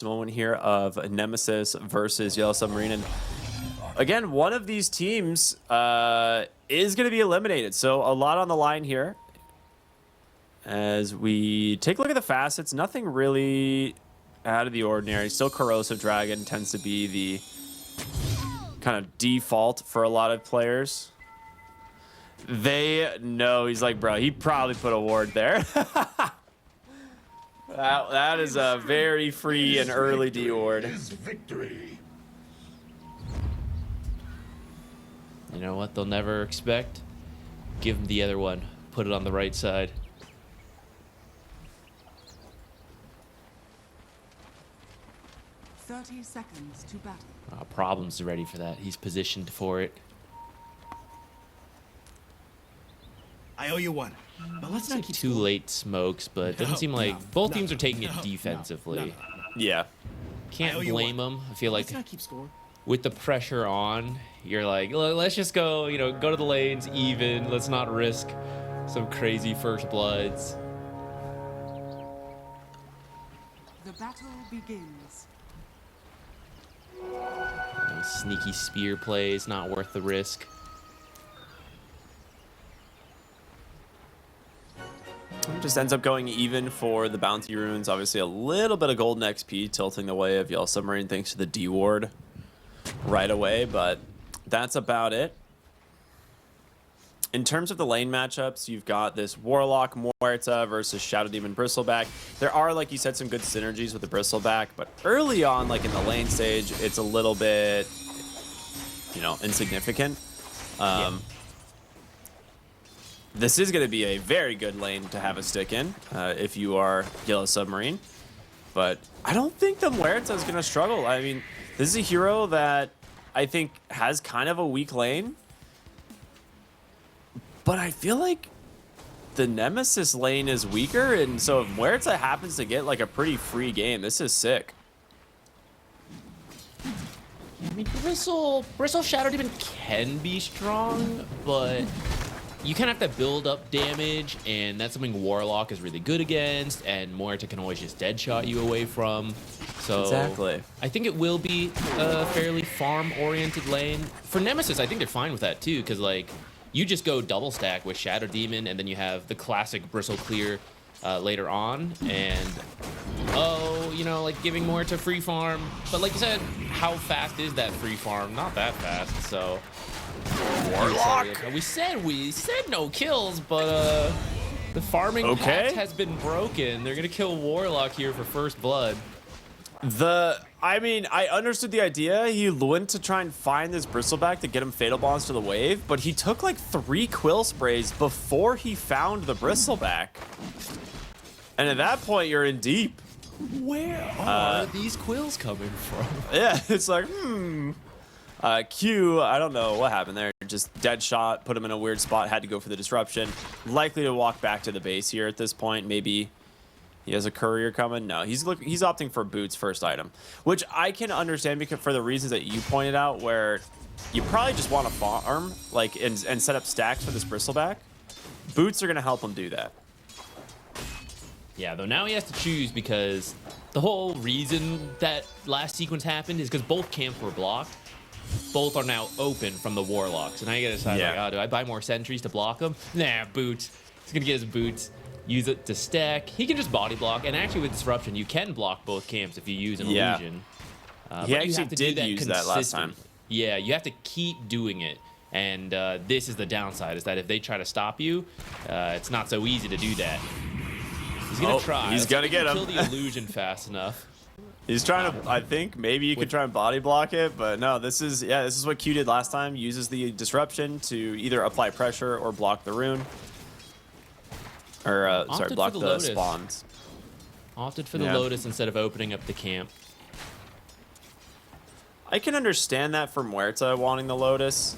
moment here of Nemesis versus Yellow Submarine. And again, one of these teams is going to be eliminated. So a lot on the line here. As we take a look at the facets, nothing really out of the ordinary. Still Corrosive Dragon tends to be the kind of default for a lot of players. They know, he's like, bro, he probably put a ward there. that is a very free and early D ward. Victory. You know what they'll never expect? Give them the other one. Put it on the right side. 30 seconds to battle. Problem's ready for that. He's positioned for it. I owe you one. But let's not keep Too late smokes, but it doesn't seem like both teams are taking it no, defensively. Yeah. Can't blame them. I feel like Let's not keep score. with the pressure on, you're like, let's just go, go to the lanes even. Let's not risk some crazy first bloods. The battle begins. Sneaky spear plays, not worth the risk. Just ends up going even for the bounty runes. Obviously a little bit of golden XP tilting the way of Yellow Submarine thanks to the D ward right away, but that's about it. In terms of the lane matchups, you've got this Warlock Muerta versus Shadow Demon Bristleback. There are, like you said, some good synergies with the Bristleback, but early on, like in the lane stage, it's a little bit, insignificant. This is going to be a very good lane to have a stick in if you are Yellow Submarine, but I don't think the Muerta is going to struggle. I mean, this is a hero that I think has kind of a weak lane. But I feel like the Nemesis lane is weaker, and so if Muerta happens to get like a pretty free game, this is sick. I mean, Bristle Shadow Demon can be strong, but you kind of have to build up damage, and that's something Warlock is really good against, and Muerta can always just deadshot you away from. So Exactly. I think it will be a fairly farm-oriented lane. For Nemesis, I think they're fine with that too, because like, you just go double stack with Shadow Demon, and then you have the classic Bristle Clear later on, and like giving more to free farm. But like you said, how fast is that free farm? Not that fast. So Warlock. we said no kills, but the farming pact has been broken. They're gonna kill Warlock here for first blood. I understood the idea. He went to try and find this Bristleback to get him Fatal Bonds to the wave, but he took like 3 quill sprays before he found the Bristleback. And at that point, you're in deep. Where are these quills coming from? Yeah, it's like, Q, I don't know what happened there. Just dead shot, put him in a weird spot, had to go for the disruption. Likely to walk back to the base here at this point, maybe. He has a courier coming. No, he's opting for boots first item, which I can understand because for the reasons that you pointed out, where you probably just want to farm and set up stacks for this Bristleback. Boots are going to help him do that. Yeah, though now he has to choose because the whole reason that last sequence happened is because both camps were blocked. Both are now open from the Warlocks, and I gotta decide, do I buy more sentries to block them? Nah, boots. He's gonna get his boots. Use it to stack. He can just body block, and actually with disruption, you can block both camps if you use an illusion. He actually did use that last time. Yeah, you have to keep doing it, and this is the downside: is that if they try to stop you, it's not so easy to do that. He's gonna try. He's gonna get him. Kill the illusion fast enough. He's trying to. I think maybe you could try and body block it, but no. This is what Q did last time. Uses the disruption to either apply pressure or block the rune. Or, block the spawns. Opted for the Lotus instead of opening up the camp. I can understand that for Muerta wanting the Lotus.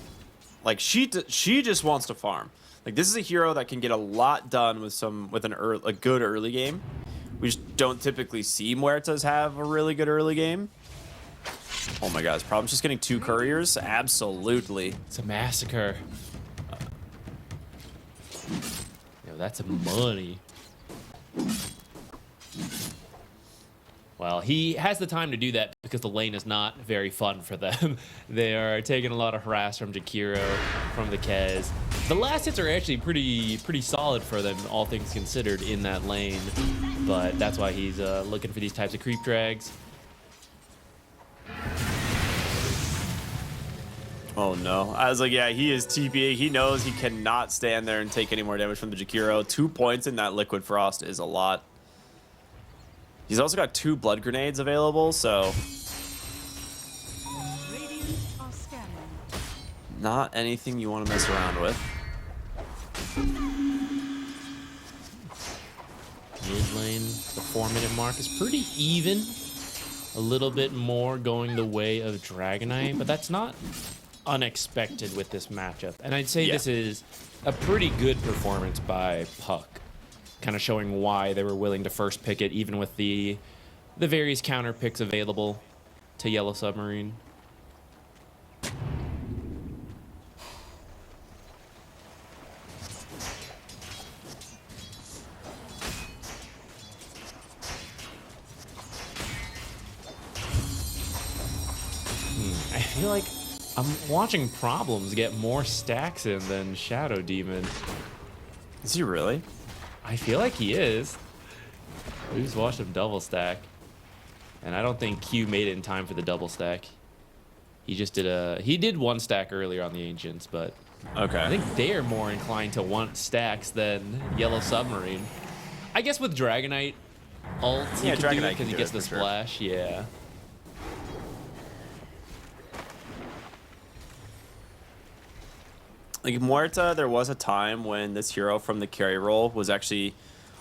Like, she just wants to farm. Like, this is a hero that can get a lot done with a good early game. We just don't typically see Muertas have a really good early game. Oh my god, his problem's just getting 2 couriers? Absolutely. It's a massacre. That's money. Well, he has the time to do that because the lane is not very fun for them. They are taking a lot of harass from Jakiro, from the Kez. The last hits are actually pretty solid for them, all things considered, in that lane. But that's why he's looking for these types of creep drags. Oh no. I was like, yeah, he is TPA. He knows he cannot stand there and take any more damage from the Jakiro. 2 points in that Liquid Frost is a lot. He's also got 2 blood grenades available, so Radiant are scanning. not anything you want to mess around with. Mid lane, the 4-minute mark is pretty even. A little bit more going the way of Dragonite, but that's not unexpected with this matchup. And I'd say this is a pretty good performance by Puck, kind of showing why they were willing to first pick it, even with the various counter picks available to Yellow Submarine. I feel like I'm watching Problems get more stacks in than Shadow Demon. Is he really? I feel like he is. We just watched him double stack. And I don't think Q made it in time for the double stack. He just did he did 1 stack earlier on the Ancients, but Okay. I think they are more inclined to want stacks than Yellow Submarine. I guess with Dragonite ult, Yeah, Dragonite because can he do gets it the for sure. splash, yeah. Like Muerta, there was a time when this hero from the carry role was actually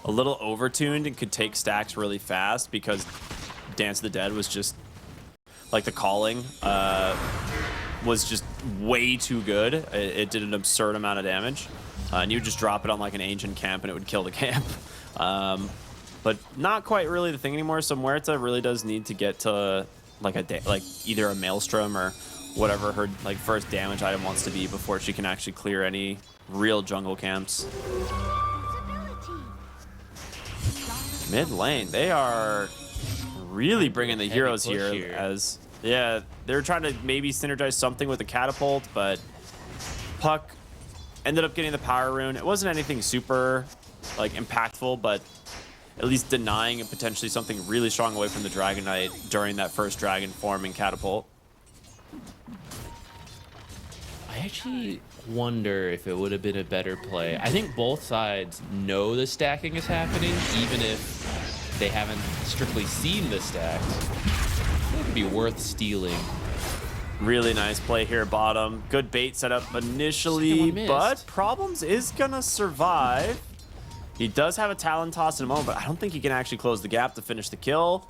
a little overtuned and could take stacks really fast because Dance of the Dead was just like the calling was just way too good. It did an absurd amount of damage, and you would just drop it on like an ancient camp and it would kill the camp. But not quite really the thing anymore. So Muerta really does need to get to like either a Maelstrom or whatever her like first damage item wants to be before she can actually clear any real jungle camps. Mid lane, they are really bringing the Heavy heroes push here, here. as yeah, they're trying to maybe synergize something with the catapult, but Puck ended up getting the power rune. It wasn't anything super like impactful, but at least denying and potentially something really strong away from the Dragonite during that first dragon form in catapult. I actually wonder if it would have been a better play. I think both sides know the stacking is happening, even if they haven't strictly seen the stacks. It would be worth stealing. Really nice play here, bottom. Good bait setup initially, Second one missed. but Problems is gonna survive. He does have a Talon toss in a moment, but I don't think he can actually close the gap to finish the kill.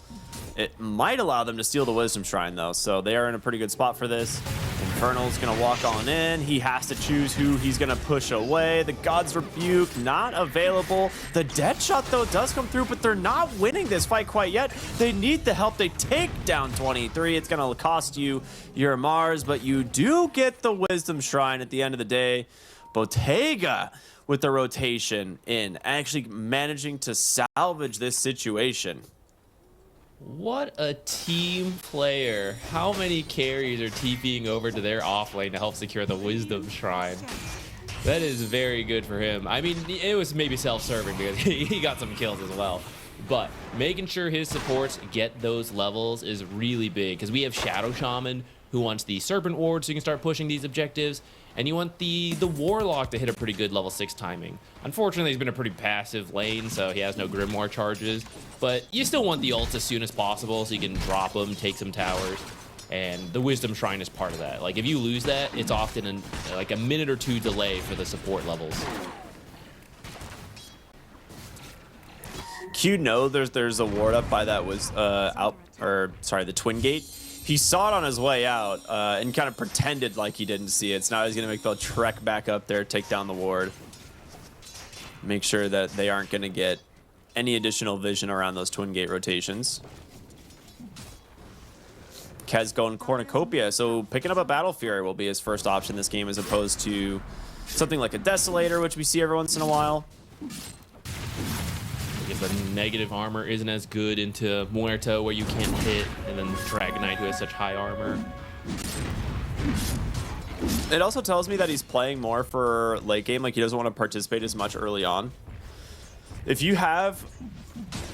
It might allow them to steal the Wisdom Shrine, though, so they are in a pretty good spot for this. Infernal's gonna walk on in. He has to choose who he's gonna push away. The God's Rebuke, not available. The Dead Shot, though, does come through, but they're not winning this fight quite yet. They need the help. They take down 23. It's gonna cost you your Mars, but you do get the Wisdom Shrine at the end of the day. Bottega with the rotation in, actually managing to salvage this situation. What a team player. How many carries are TPing over to their off lane to help secure the Wisdom Shrine? That is very good for him. I mean, it was maybe self-serving because he got some kills as well. But making sure his supports get those levels is really big because we have Shadow Shaman who wants the Serpent Ward so you can start pushing these objectives. And you want the Warlock to hit a pretty good level 6 timing. Unfortunately, he's been a pretty passive lane, so he has no Grimoire charges. But you still want the ult as soon as possible so you can drop them, take some towers. And the Wisdom Shrine is part of that. Like, if you lose that, it's often like a minute or 2 delay for the support levels. Q know there's a ward up by that was the Twin Gate. He saw it on his way out and kind of pretended like he didn't see it. So now he's going to make the trek back up there, take down the ward. Make sure that they aren't going to get any additional vision around those Twin Gate rotations. Kez going Cornucopia, so picking up a Battle Fury will be his first option this game as opposed to something like a Desolator, which we see every once in a while. If the negative armor isn't as good into Muerto where you can't hit, and then Dragonite who has such high armor. It also tells me that he's playing more for late game, like he doesn't want to participate as much early on. If you have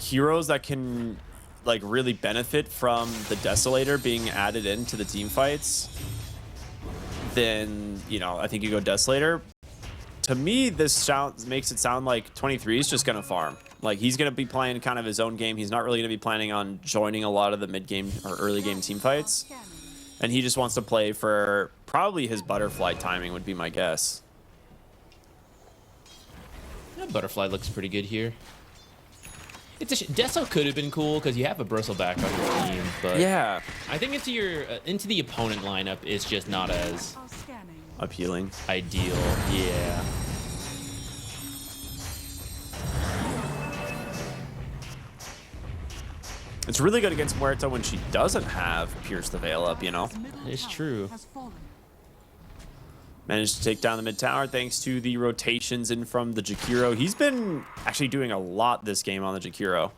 heroes that can like really benefit from the Desolator being added into the team fights, then, you know, I think you go Desolator. To me, this makes it sound like 23 is just going to farm. Like, he's going to be playing kind of his own game. He's not really going to be planning on joining a lot of the mid-game or early-game team fights. And he just wants to play for probably his butterfly timing would be my guess. Yeah, butterfly looks pretty good here. It's a Deso could have been cool because you have a Bristleback on your team, but yeah, I think into the opponent lineup is just not as appealing. Ideal, yeah. It's really good against Muerto when she doesn't have Pierce the Veil up, you know? It's true. Managed to take down the mid tower thanks to the rotations in from the Jakiro. He's been actually doing a lot this game on the Jakiro.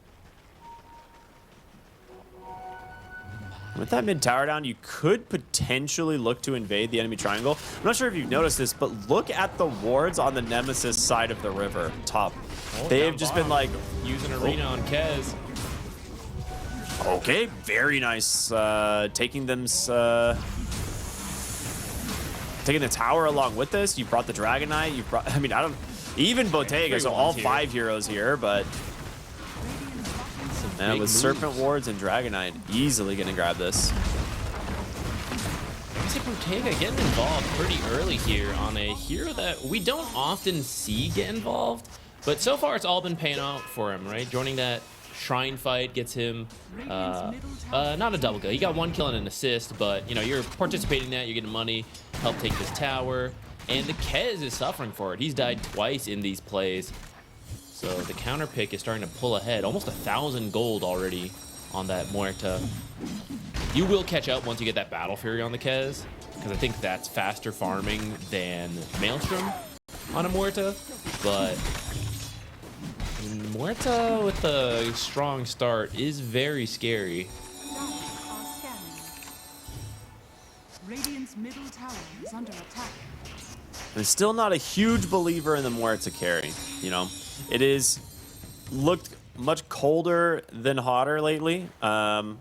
With that mid tower down, you could potentially look to invade the enemy triangle. I'm not sure if you've noticed this, but look at the wards on the Nemesis side of the river top. They've just been like using Arena on Kez. Okay, very nice. Taking the tower along with this. You brought the Dragonite. You brought. I mean, I don't. Even Bottega. So all 5 heroes here, but with moves. Serpent wards and Dragonite, easily gonna grab this. I say Bottega getting involved pretty early here on a hero that we don't often see get involved, but so far it's all been paying out for him, right? Joining that Shrine fight gets him not a double kill. He got 1 kill and an assist, but you know, you're participating in that, you're getting money, help take this tower, and the Kez is suffering for it. He's died twice in these plays, so the counter pick is starting to pull ahead. Almost 1,000 gold already on that Muerta. You will catch up once you get that Battle Fury on the Kez, because I think that's faster farming than Maelstrom on a Muerta, but Muerta with a strong start is very scary. Radiant's middle tower is under attack. I'm still not a huge believer in the Muerta carry. You know, it is looked much colder than hotter lately. We'll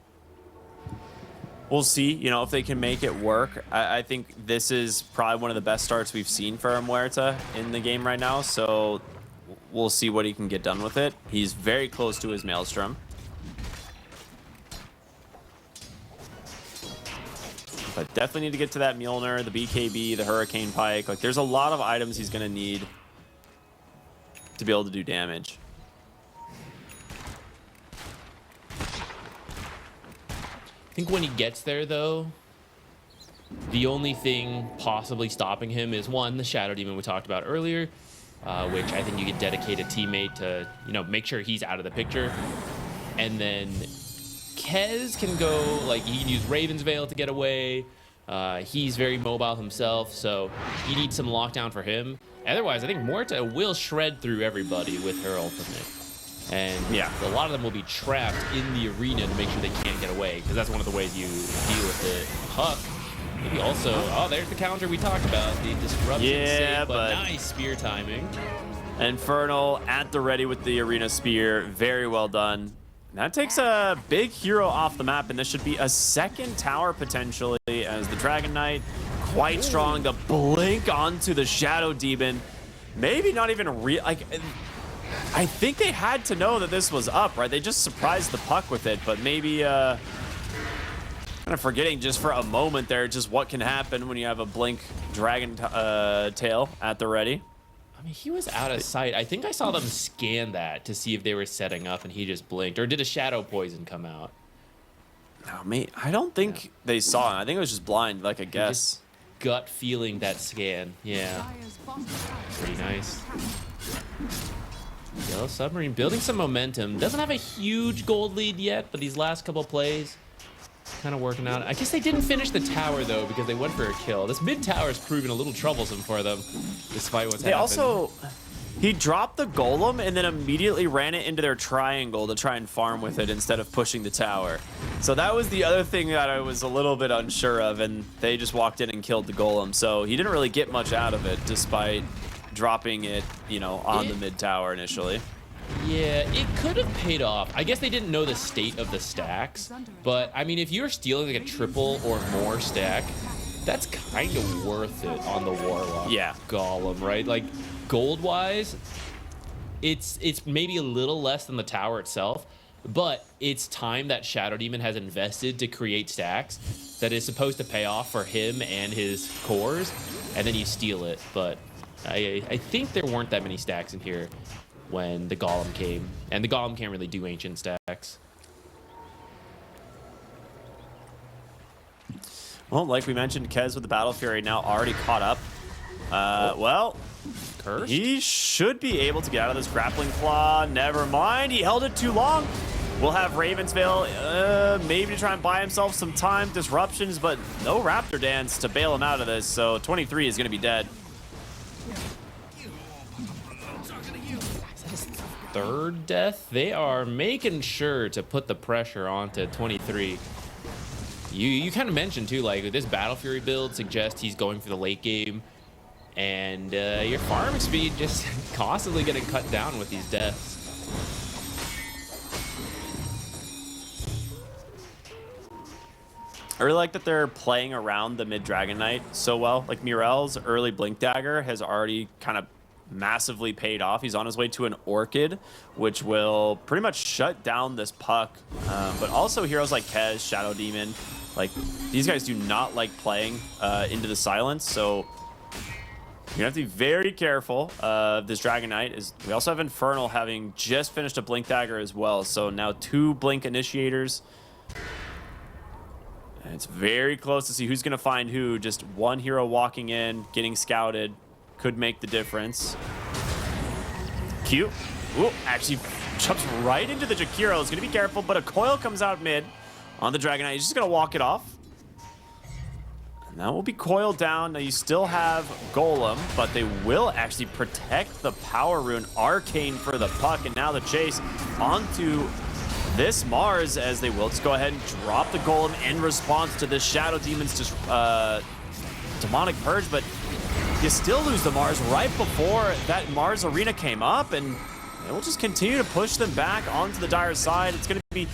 see, you know, if they can make it work. I think this is probably one of the best starts we've seen for Muerta in the game right now. So we'll see what he can get done with it. He's very close to his Maelstrom. But definitely need to get to that Mjolnir, the BKB, the Hurricane Pike. Like, there's a lot of items he's going to need to be able to do damage. I think when he gets there, though, the only thing possibly stopping him is, one, the Shadow Demon we talked about earlier, which I think you could dedicate a teammate to, you know, make sure he's out of the picture. And then Kez can go, like, he can use Raven's Veil to get away. He's very mobile himself, so you need some lockdown for him. Otherwise, I think Muerta will shred through everybody with her ultimate. And yeah, a lot of them will be trapped in the arena to make sure they can't get away, because that's one of the ways you deal with it. Huck, maybe also, oh, there's the counter we talked about, the disruption save, but nice spear timing. Infernal at the ready with the arena spear, very well done. That takes a big hero off the map, and this should be a second tower potentially, as the Dragon Knight, quite strong. The blink onto the Shadow Demon. Maybe not even real, like, I think they had to know that this was up, right? They just surprised the puck with it, but maybe kind of forgetting just for a moment there just what can happen when you have a blink Dragon tail at the ready. I mean, he was out of sight. I think I saw them scan that to see if they were setting up, and he just blinked. Or did a Shadow Poison come out? No, mate, I don't think they saw it. I think it was just blind, like a guess. Gut feeling that scan. Yeah. Pretty nice. Yellow Submarine building some momentum. Doesn't have a huge gold lead yet, but these last couple plays kind of working out. I guess they didn't finish the tower, though, because they went for a kill. This mid tower is proving a little troublesome for them, despite what's happened. He dropped the golem and then immediately ran it into their triangle to try and farm with it instead of pushing the tower. So that was the other thing that I was a little bit unsure of, and they just walked in and killed the golem. So he didn't really get much out of it despite dropping it, you know, on the mid tower initially. Yeah, it could have paid off. I guess they didn't know the state of the stacks, but I mean, if you're stealing like a triple or more stack, that's kind of worth it on the Warlock Golem, right? Like, gold-wise, it's maybe a little less than the tower itself, but it's time that Shadow Demon has invested to create stacks that is supposed to pay off for him and his cores, and then you steal it. But I think there weren't that many stacks in here when the Golem came, and the Golem can't really do ancient stacks. Well, like we mentioned, Kez with the Battle Fury now already caught up. Well, Cursed? he should be able to get out of this grappling claw. Never mind, he held it too long. We'll have Ravensvale maybe to try and buy himself some time, disruptions, but no Raptor Dance to bail him out of this. So 23 is going to be dead. Third death. They are making sure to put the pressure onto 23. You kind of mentioned too, like this Battle Fury build suggests he's going for the late game, and your farm speed just constantly getting cut down with these deaths. I really like that they're playing around the mid Dragon Knight so well. Like Mirel's early Blink Dagger has already kind of massively paid off. He's on his way to an Orchid, which will pretty much shut down this puck. But also heroes like Kez, Shadow Demon, like these guys do not like playing into the silence. So you're gonna have to be very careful of this Dragon Knight. We also have Infernal having just finished a Blink Dagger as well. So now 2 Blink Initiators. And it's very close to see who's gonna find who. Just one hero walking in, getting scouted, could make the difference. Cute. Ooh, actually jumps right into the Jakiro. Is gonna be careful, but a coil comes out mid on the Dragon Knight. He's just gonna walk it off. And that will be coiled down. Now you still have Golem, but they will actually protect the power rune. Arcane for the puck, and now the chase onto this Mars, as they will just go ahead and drop the Golem in response to this Shadow Demon's just demonic purge, but you still lose the Mars right before that Mars arena came up, and it will just continue to push them back onto the Dire side. It's going to be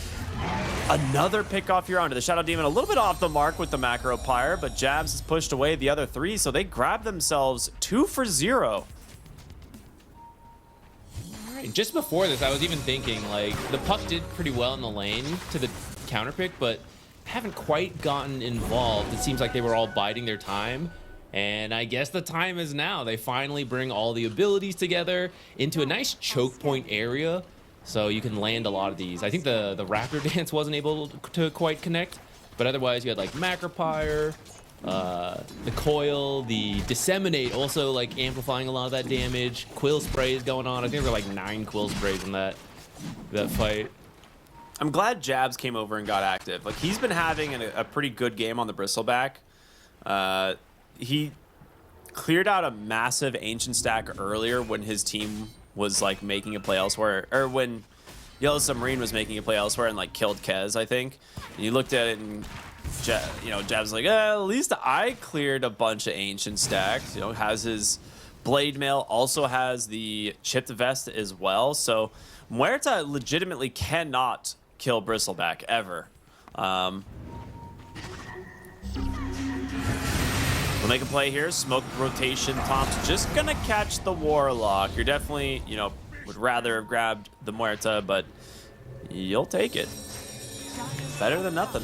another pickoff here onto the Shadow Demon, a little bit off the mark with the Macro Pyre, but Jabs has pushed away the other 3, so they grab themselves 2 for 0. Just before this, I was even thinking, like, the puck did pretty well in the lane to the counter pick, but haven't quite gotten involved. It seems like they were all biding their time, and I guess the time is now. They finally bring all the abilities together into a nice choke point area, so you can land a lot of these. I think the Raptor Dance wasn't able to quite connect, but otherwise you had, like, Macro Pyre, the Coil, the Disseminate also like amplifying a lot of that damage. Quill Spray is going on. I think there were like 9 Quill Sprays in that fight. I'm glad Jabs came over and got active. Like, he's been having a pretty good game on the Bristleback. He cleared out a massive Ancient stack earlier when his team was like making a play elsewhere, or when Yellow Submarine was making a play elsewhere and like killed Kez, I think. And you looked at it and Jab's like, at least I cleared a bunch of Ancient stacks. You know, has his Blade Mail, also has the Chipped Vest as well. So Muerta legitimately cannot kill Bristleback ever. We'll make a play here. Smoke rotation. Tom's just gonna catch the Warlock. You're definitely, would rather have grabbed the Muerta, but you'll take it. Better than nothing.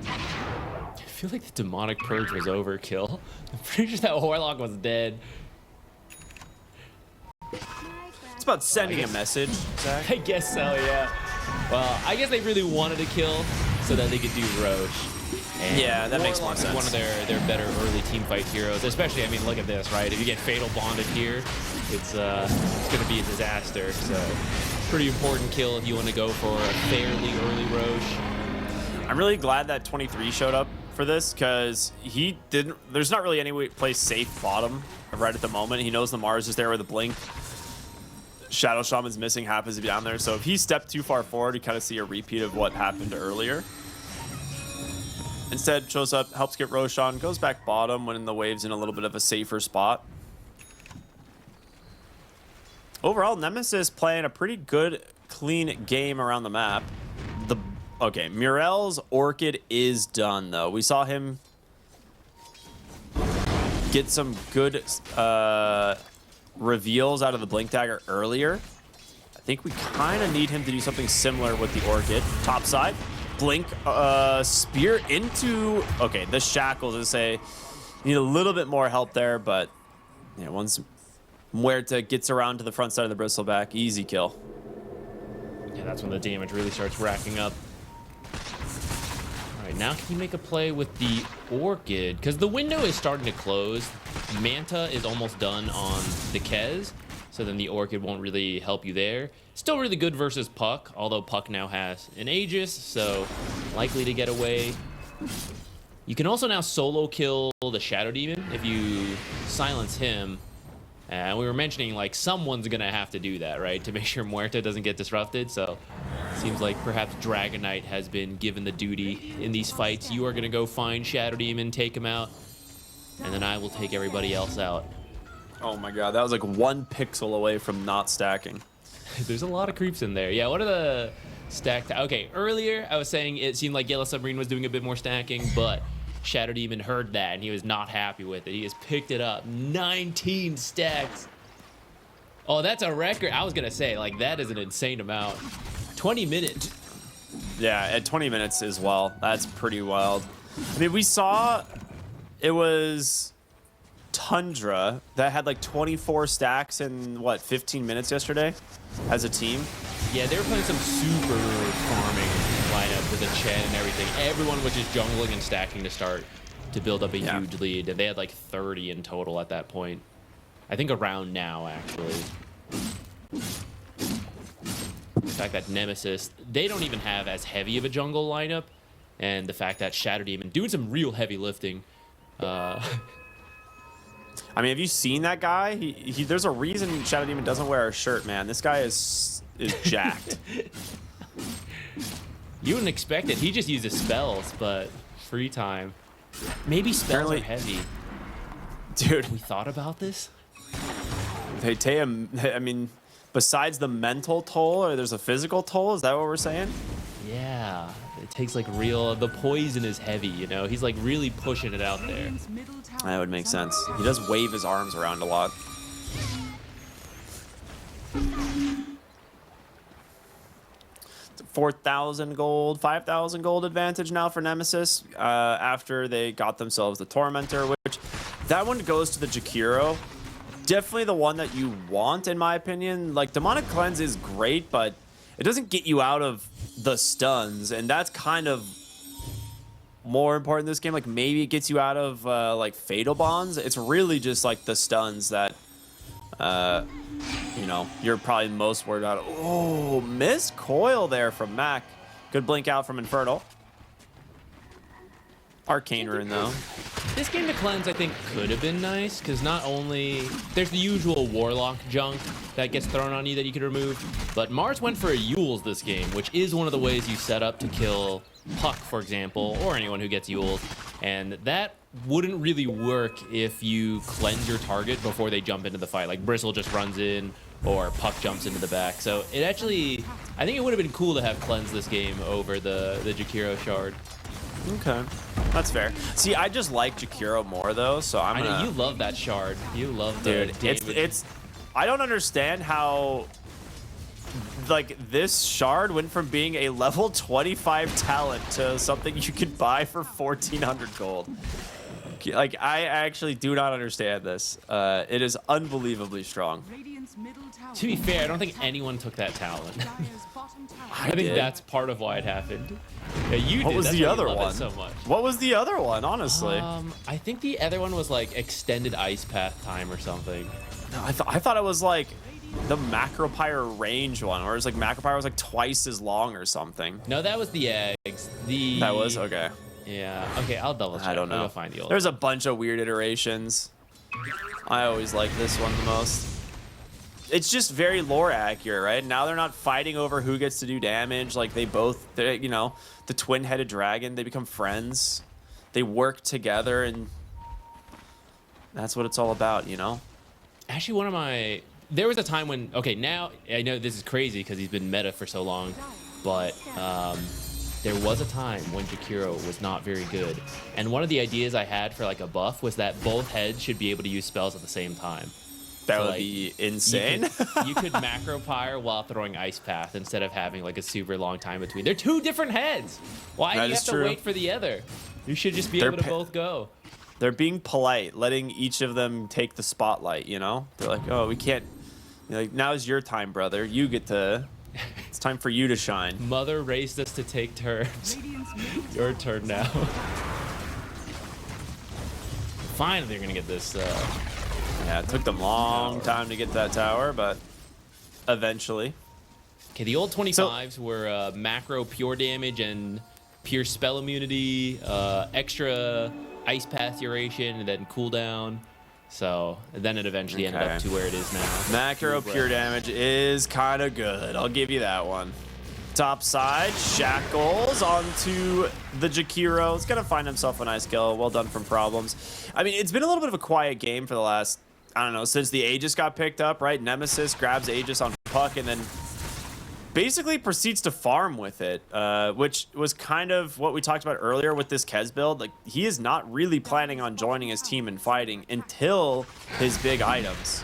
I feel like the Demonic Purge was overkill. I'm pretty sure that Warlock was dead. It's about sending a message, Zach. I guess so, yeah. Well, I guess they really wanted to kill so that they could do Roche. And yeah, that makes more Warlock is sense. one of their better early team fight heroes, especially, I mean, look at this, right? If you get Fatal Bonded here, it's going to be a disaster. So, pretty important kill if you want to go for a fairly early Roche. I'm really glad that 23 showed up for this, because there's not really any place safe bottom right at the moment. He knows the Mars is there with a blink. Shadow Shaman's missing happens to be down there. So if he stepped too far forward, you kind of see a repeat of what happened earlier. Instead, shows up, helps get Roshan, goes back bottom when the wave's in a little bit of a safer spot. Overall, Nemesis playing a pretty good, clean game around the map. Okay, Murel's Orchid is done, though. We saw him get some good reveals out of the Blink Dagger earlier. I think we kind of need him to do something similar with the Orchid. Top side, Blink, Spear into... Okay, the Shackles, to say, need a little bit more help there, but yeah, once Muerta gets around to the front side of the Bristleback, easy kill. Yeah, that's when the damage really starts racking up. All right, now can you make a play with the Orchid? Because the window is starting to close. Manta is almost done on the Kez, so then the Orchid won't really help you there. Still really good versus Puck, although Puck now has an Aegis, so likely to get away. You can also now solo kill the Shadow Demon if you silence him. And we were mentioning, like, someone's going to have to do that, right, to make sure Muerta doesn't get disrupted. So seems like perhaps Dragon Knight has been given the duty in these fights. You are going to go find Shadow Demon, take him out, and then I will take everybody else out. Oh my god, that was like 1 pixel away from not stacking. There's a lot of creeps in there. Yeah, what are the stacked? Okay, earlier I was saying it seemed like Yellow Submarine was doing a bit more stacking, but Shadow Demon heard that and he was not happy with it. He has picked it up. 19 stacks. Oh, that's a record. I was going to say, like, that is an insane amount. 20 minutes. Yeah, at 20 minutes as well. That's pretty wild. I mean, we saw it was Tundra that had like 24 stacks in, what, 15 minutes yesterday as a team? Yeah, they were playing some super farming lineup with a Chen and everything. Everyone was just jungling and stacking to start to build up a huge lead. And they had like 30 in total at that point. I think around now, actually. The fact that Nemesis, they don't even have as heavy of a jungle lineup. And the fact that Shadow Demon doing some real heavy lifting. I mean, have you seen that guy? There's a reason Shadow Demon doesn't wear a shirt, man. This guy is jacked. You wouldn't expect it. He just uses spells, but free time. Maybe spells are heavy. Dude. We thought about this? I mean, besides the mental toll, or there's a physical toll? Is that what we're saying? Yeah. It takes like the poison is heavy, you know? He's like really pushing it out there. That would make sense. He does wave his arms around a lot. 4,000 gold, 5,000 gold advantage now for Nemesis after they got themselves the Tormentor, which that one goes to the Jakiro. Definitely the one that you want, in my opinion. Like, Demonic Cleanse is great, but it doesn't get you out of the stuns, and that's kind of more important in this game. Like, maybe it gets you out of like Fatal Bonds. It's really just like the stuns that you know, you're probably most worried about. Oh, missed coil there from Mac. Good blink out from Infernal. Arcane Rune, though. This game to cleanse, I think, could have been nice, because not only there's the usual Warlock junk that gets thrown on you that you could remove, but Mars went for a Yules this game, which is one of the ways you set up to kill Puck, for example, or anyone who gets Yules, and that wouldn't really work if you cleanse your target before they jump into the fight. Like, Bristle just runs in, or Puck jumps into the back. So it actually, I think it would have been cool to have cleansed this game over the Jakiro shard. Okay, that's fair. See, I just like Jakiro more though, so I'm gonna... I know, you love that shard. You love the damage. It's I don't understand how, like, this shard went from being a level 25 talent to something you could buy for 1,400 gold. Like, I actually do not understand this. It is unbelievably strong. To be fair, I don't think anyone took that talent. I think that's part of why it happened. Yeah, you did. What was the other one? So much. What was the other one, honestly? I think the other one was like extended ice path time or something. No, I thought it was like the Macropyre range one, where it's like Macropyre was like twice as long or something. No, that was the eggs. That was? Okay. Yeah. Okay, I'll double check. I don't know. We'll find the old There's a bunch of weird iterations. I always like this one the most. it's just very lore accurate, right? Now they're not fighting over who gets to do damage. Like they're, you know, the twin-headed dragon, they become friends. They work together, and that's what it's all about, you know? Actually, there was a time when, okay, now I know this is crazy because he's been meta for so long, but there was a time when Jakiro was not very good. And one of the ideas I had for like a buff was that both heads should be able to use spells at the same time. That So, would like, be insane. You could macro pyre while throwing Ice Path instead of having like a super long time between. They're two different heads. Why do That you is have to true. wait for the other? You should just be They're able to both go. They're being polite, letting each of them take the spotlight, you know? They're like, oh, we can't, you know, like, now's your time, brother. You get to, it's time for you to shine. Mother raised us to take turns. Your turn now. Finally, they're gonna get this. Yeah, it took them a long time to get that tower, but eventually. Okay, the old 25s were macro pure damage and pure spell immunity, extra ice path duration, and then cooldown. So then it eventually ended up to where it is now. Macro pure damage is kind of good. I'll give you that one. Top side, Shackles onto the Jakiro. He's going to find himself a nice kill. Well done from Problems. I mean, it's been a little bit of a quiet game for the last, I don't know, since the Aegis got picked up, right? Nemesis grabs Aegis on Puck and then basically proceeds to farm with it, which was kind of what we talked about earlier with this Kez build. Like, he is not really planning on joining his team and fighting until his big items.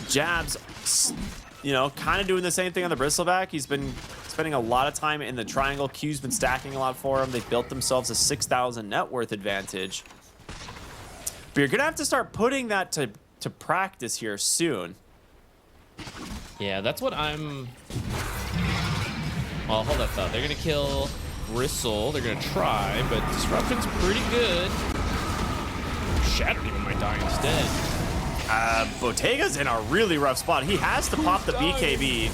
Jabs, you know, kind of doing the same thing on the Bristleback. He's been spending a lot of time in the triangle. Q's been stacking a lot for him. They've built themselves a 6,000 net worth advantage. But you're going to have to start putting that to practice here soon. Yeah, that's what I'm... Well, hold that thought. They're going to kill Bristle. They're going to try, but Disruption's pretty good. Shattered even might die instead. Bottega's in a really rough spot. He has to pop the BKB.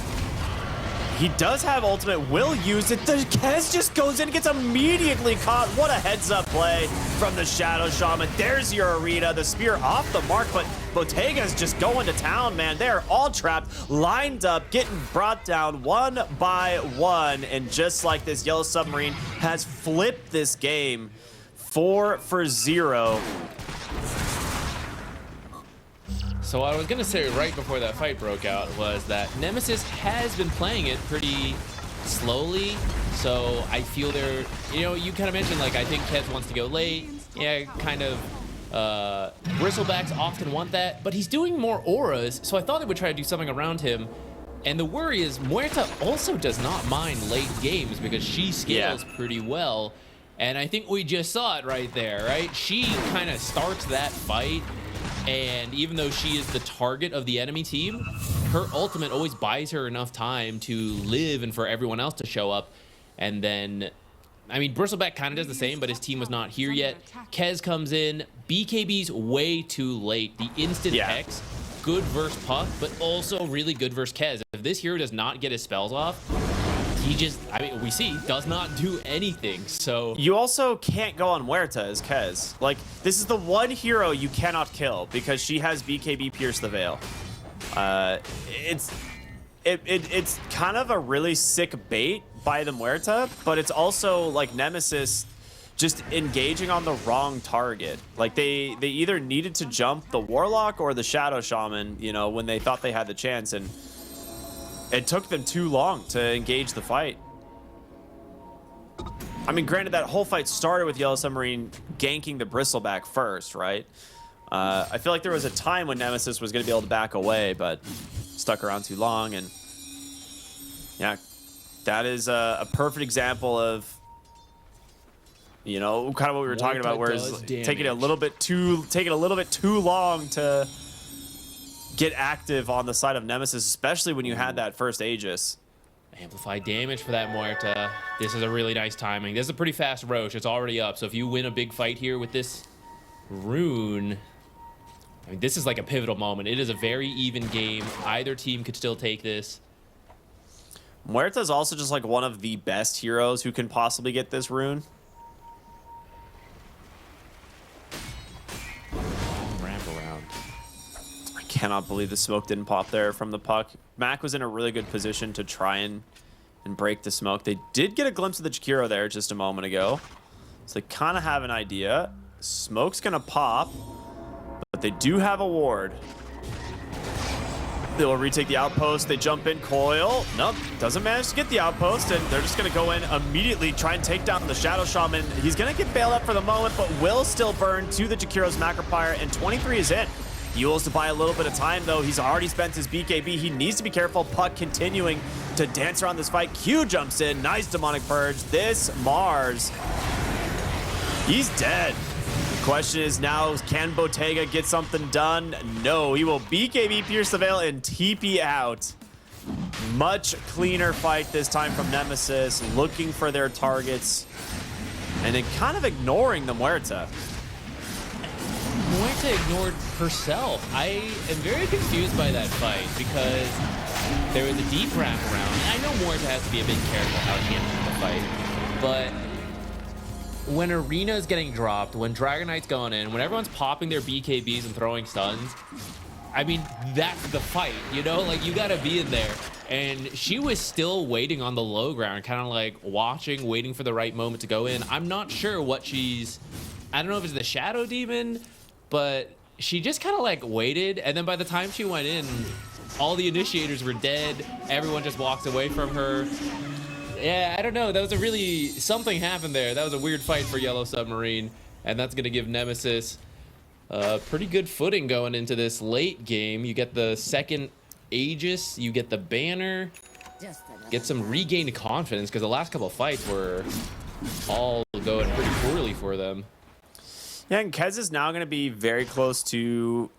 He does have ultimate, will use it. The Kez just goes in and gets immediately caught. What a heads-up play from the Shadow Shaman. There's your Arena. The spear off the mark, but Bottega's just going to town, man. They're all trapped, lined up, getting brought down one by one. And just like this, Yellow Submarine has flipped this game 4-0. So what I was going to say right before that fight broke out was that Nemesis has been playing it pretty slowly. So I feel they're, you know, you kind of mentioned, like, I think Kez wants to go late. Yeah, kind of. Bristlebacks often want that, but he's doing more auras. So I thought they would try to do something around him. And the worry is Muerta also does not mind late games because she scales pretty well. And I think we just saw it right there, right? She kind of starts that fight. And even though she is the target of the enemy team, her ultimate always buys her enough time to live and for everyone else to show up. And then, I mean, Bristleback kind of does the same, but his team was not here yet. Kez comes in. BKB's way too late. The instant X, good versus Puck, but also really good versus Kez. If this hero does not get his spells off, he just, I mean, we see, does not do anything. So you also can't go on Muerta as Kez. Like, this is the one hero you cannot kill because she has BKB Pierce the Veil. It's kind of a really sick bait by the Muerta, but it's also like Nemesis just engaging on the wrong target. Like, they either needed to jump the Warlock or the Shadow Shaman, you know, when they thought they had the chance, and it took them too long to engage the fight. I mean, granted, that whole fight started with Yellow Submarine ganking the Bristleback first, right? I feel like there was a time when Nemesis was going to be able to back away, but stuck around too long. And yeah, that is a perfect example of, you know, kind of what we were talking about, where it's taking a little bit too long to get active on the side of Nemesis, especially when you had that first Aegis. Amplify damage for that Muerta. This is a really nice timing. This is a pretty fast Roche. It's already up. So if you win a big fight here with this rune, I mean, this is like a pivotal moment. It is a very even game. Either team could still take this. Muerta is also just like one of the best heroes who can possibly get this rune. cannot believe the smoke didn't pop there from the puck. Mac was in a really good position to try and break the smoke. They did get a glimpse of the Jakiro there just a moment ago. So they kind of have an idea. Smoke's going to pop, but they do have a ward. They'll retake the outpost. They jump in. Coil. Nope. Doesn't manage to get the outpost, and they're just going to go in immediately, try and take down the Shadow Shaman. He's going to get bailed up for the moment, but will still burn to the Jakiro's Macropyre, and 23 is in. Yules to buy a little bit of time, though. He's already spent his BKB. He needs to be careful. Puck continuing to dance around this fight. Q jumps in. Nice Demonic Purge. This Mars, he's dead. The question is now, can Bottega get something done? No, he will BKB Pierce the Veil and TP out. Much cleaner fight this time from Nemesis, looking for their targets and then kind of ignoring the Muerta. Muerta ignored herself. I am very confused by that fight because there was a deep wraparound. I know Muerta has to be a bit careful how she enters the fight, but when Arena's getting dropped, when Dragon Knight's going in, when everyone's popping their BKBs and throwing stuns, I mean, that's the fight, you know? Like, you gotta be in there. And she was still waiting on the low ground, kind of like watching, waiting for the right moment to go in. I'm not sure what she's... I don't know if it's the Shadow Demon, but she just kind of like waited, and then by the time she went in, all the initiators were dead. Everyone just walked away from her. Yeah, I don't know. That was a really... something happened there. That was a weird fight for Yellow Submarine, and that's going to give Nemesis pretty good footing going into this late game. You get the second Aegis, you get the banner, get some regained confidence, because the last couple of fights were all going pretty poorly for them. Yeah, and Kez is now going to be very close to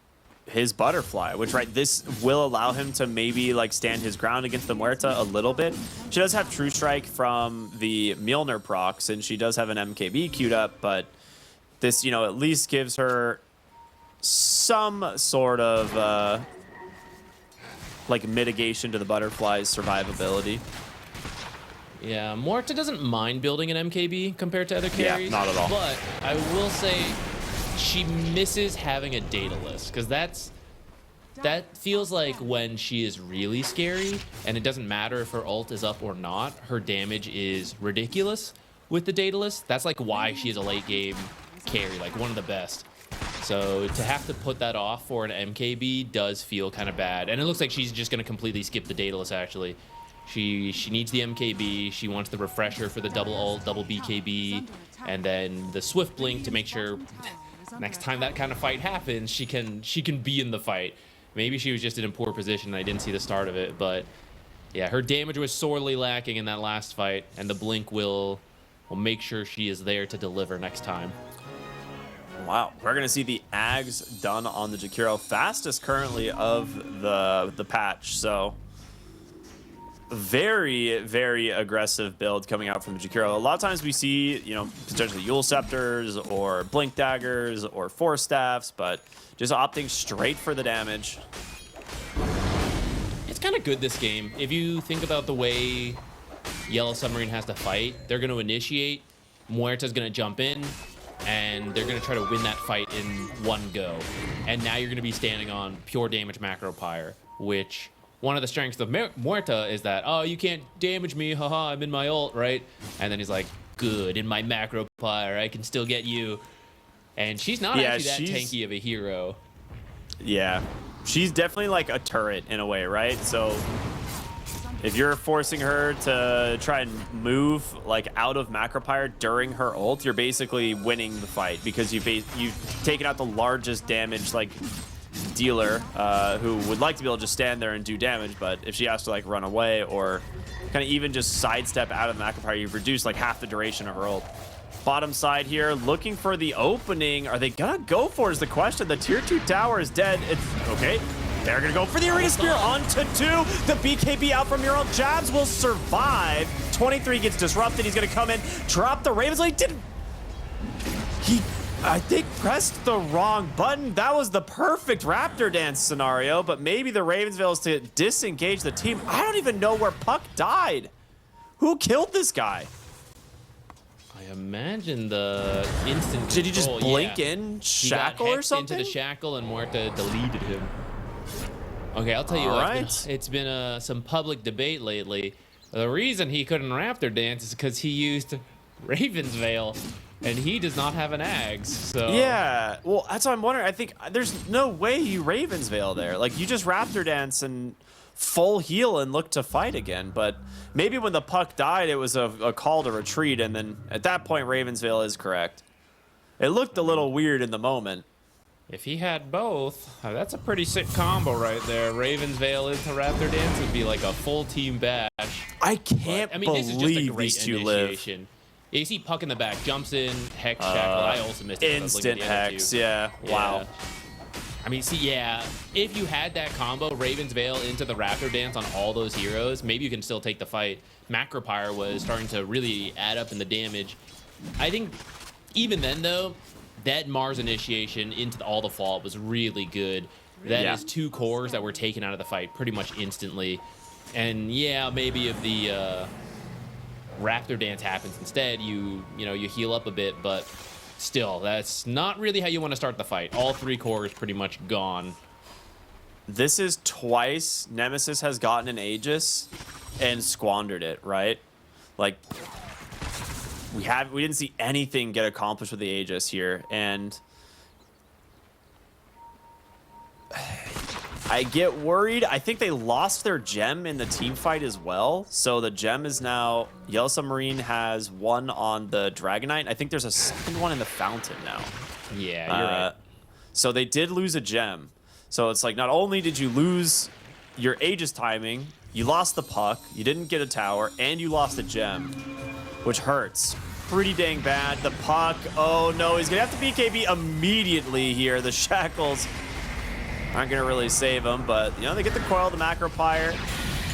his butterfly, which, right, this will allow him to maybe like stand his ground against the Muerta a little bit. She does have True Strike from the Mjolnir procs, and she does have an MKB queued up, but this, you know, at least gives her some sort of like mitigation to the butterfly's survivability. Yeah, Muerta doesn't mind building an MKB compared to other carries. Yeah, not at all. But I will say she misses having a data list, because that feels like when she is really scary, and it doesn't matter if her ult is up or not, her damage is ridiculous with the data list. That's like why she is a late game carry, like one of the best. So to have to put that off for an MKB does feel kind of bad. And it looks like she's just going to completely skip the data list, actually. She needs the MKB, she wants the refresher for the double ult, double BKB, and then the swift blink to make sure next time that kind of fight happens, she can be in the fight. Maybe she was just in a poor position and I didn't see the start of it, but yeah, her damage was sorely lacking in that last fight, and the blink will make sure she is there to deliver next time. Wow, we're going to see the Ags done on the Jakiro, fastest currently of the patch, so very, very aggressive build coming out from the Jakiro. A lot of times we see, you know, potentially Yule Scepters or Blink Daggers or Force Staffs, but just opting straight for the damage. It's kind of good this game. If you think about the way Yellow Submarine has to fight, they're going to initiate, Muerta's going to jump in, and they're going to try to win that fight in one go. And now you're going to be standing on pure damage Macropyre, which... one of the strengths of Muerta is that, oh, you can't damage me, haha, I'm in my ult, right? And then he's like, good, in my Macropyre, I can still get you. And she's not actually that tanky of a hero. Yeah, she's definitely like a turret in a way, right? So if you're forcing her to try and move like out of Macropyre during her ult, you're basically winning the fight, because you've taken out the largest damage like dealer who would like to be able to just stand there and do damage, but if she has to like run away or kind of even just sidestep out of the Macropyre, you've reduced like half the duration of her ult. Bottom side here, looking for the opening. Are they gonna go for it is the question. The tier 2 tower is dead. It's okay. They're gonna go for the Arena Spear onto 2. The BKB out from Mural. Jabs will survive. 23 gets disrupted. He's gonna come in, drop the Ravens. He I think pressed the wrong button. That was the perfect Raptor dance scenario, but maybe the Ravensville is to disengage the team. I don't even know where Puck died. Who killed this guy? I imagine the instant Did he just control, blink yeah. in shackle he got or something? into the shackle, and Muerta deleted him. Okay, I'll tell you All what. right. It's been some public debate lately. The reason he couldn't Raptor dance is because he used Raven's Veil, and he does not have an Ags. So Yeah, well, that's what I'm wondering. I think there's no way you Raven's Veil there. Like, you just Raptor Dance and full heal and look to fight again. But maybe when the puck died, it was a call to retreat, and then at that point, Raven's Veil is correct. It looked a little weird in the moment. if he had both, that's a pretty sick combo right there. Raven's Veil into Raptor Dance would be like a full team bash. I can't But, I mean, this is just a believe great these two live. initiation. Yeah, you see puck in the back, jumps in, Hex Shackle. I also missed it. 'cause I was looking Instant at the other Hex, two. yeah. Wow. Yeah. I mean, see, yeah, if you had that combo, Raven's Veil into the Raptor Dance on all those heroes, maybe you can still take the fight. Macropyre was starting to really add up in the damage. I think even then, though, that Mars initiation into all the Fallout was really good. That Yeah. is 2 cores that were taken out of the fight pretty much instantly. And yeah, maybe if the Raptor Dance happens instead, you heal up a bit, but still, that's not really how you want to start the fight. All 3 cores pretty much gone. This is twice Nemesis has gotten an Aegis and squandered it, right? Like, we didn't see anything get accomplished with the Aegis here, and I get worried. I think they lost their gem in the team fight as well. So the gem is now, Yellow Submarine has one on the Dragonite. I think there's a second one in the Fountain now. Yeah, you're right. So they did lose a gem. So it's like, not only did you lose your Aegis timing, you lost the puck, you didn't get a tower, and you lost a gem, which hurts. Pretty dang bad. The puck, oh no, he's gonna have to BKB immediately here. The shackles aren't gonna really save him, but they get the coil, the Macropyre,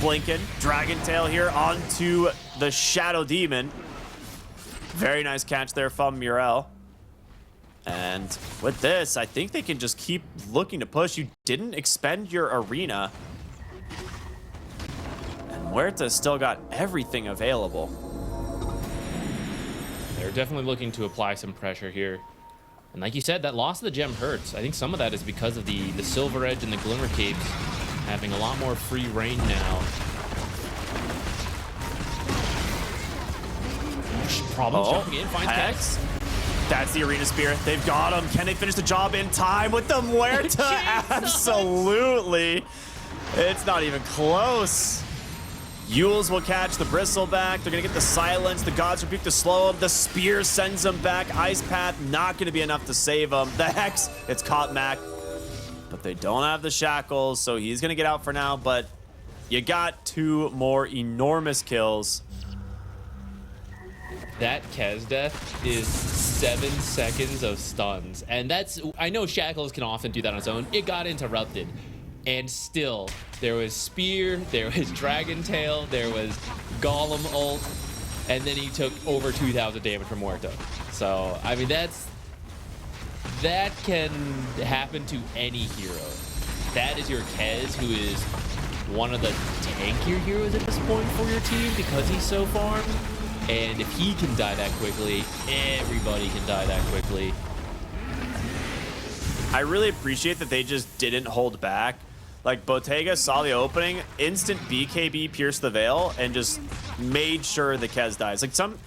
blinking, Dragon Tail here onto the Shadow Demon. Very nice catch there from Murel. And with this, I think they can just keep looking to push. You didn't expend your arena. And Huerta still got everything available. They're definitely looking to apply some pressure here. And like you said, that loss of the gem hurts. I think some of that is because of the Silver Edge and the Glimmer Capes having a lot more free reign now. Problems jumping in, finds Hex. Hex. That's the Arena Spear. They've got him. Can they finish the job in time with the Muerta? Absolutely. It's not even close. Yules will catch the Bristleback. They're going to get the Silence. The Gods Rebuke to slow him. The Spear sends him back. Ice Path not going to be enough to save him. The Hex, it's caught Mac. But they don't have the Shackles, so he's going to get out for now. But you got 2 more enormous kills. That Kez death is 7 seconds of stuns. And that's, I know Shackles can often do that on its own. It got interrupted. And still, there was Spear, there was Dragon Tail, there was Golem ult, and then he took over 2,000 damage from Muerta. So, I mean, that can happen to any hero. That is your Kez, who is one of the tankier heroes at this point for your team because he's so farmed. And if he can die that quickly, everybody can die that quickly. I really appreciate that they just didn't hold back. Like, Bottega saw the opening, instant BKB pierced the veil, and just made sure the Kez dies. Like, some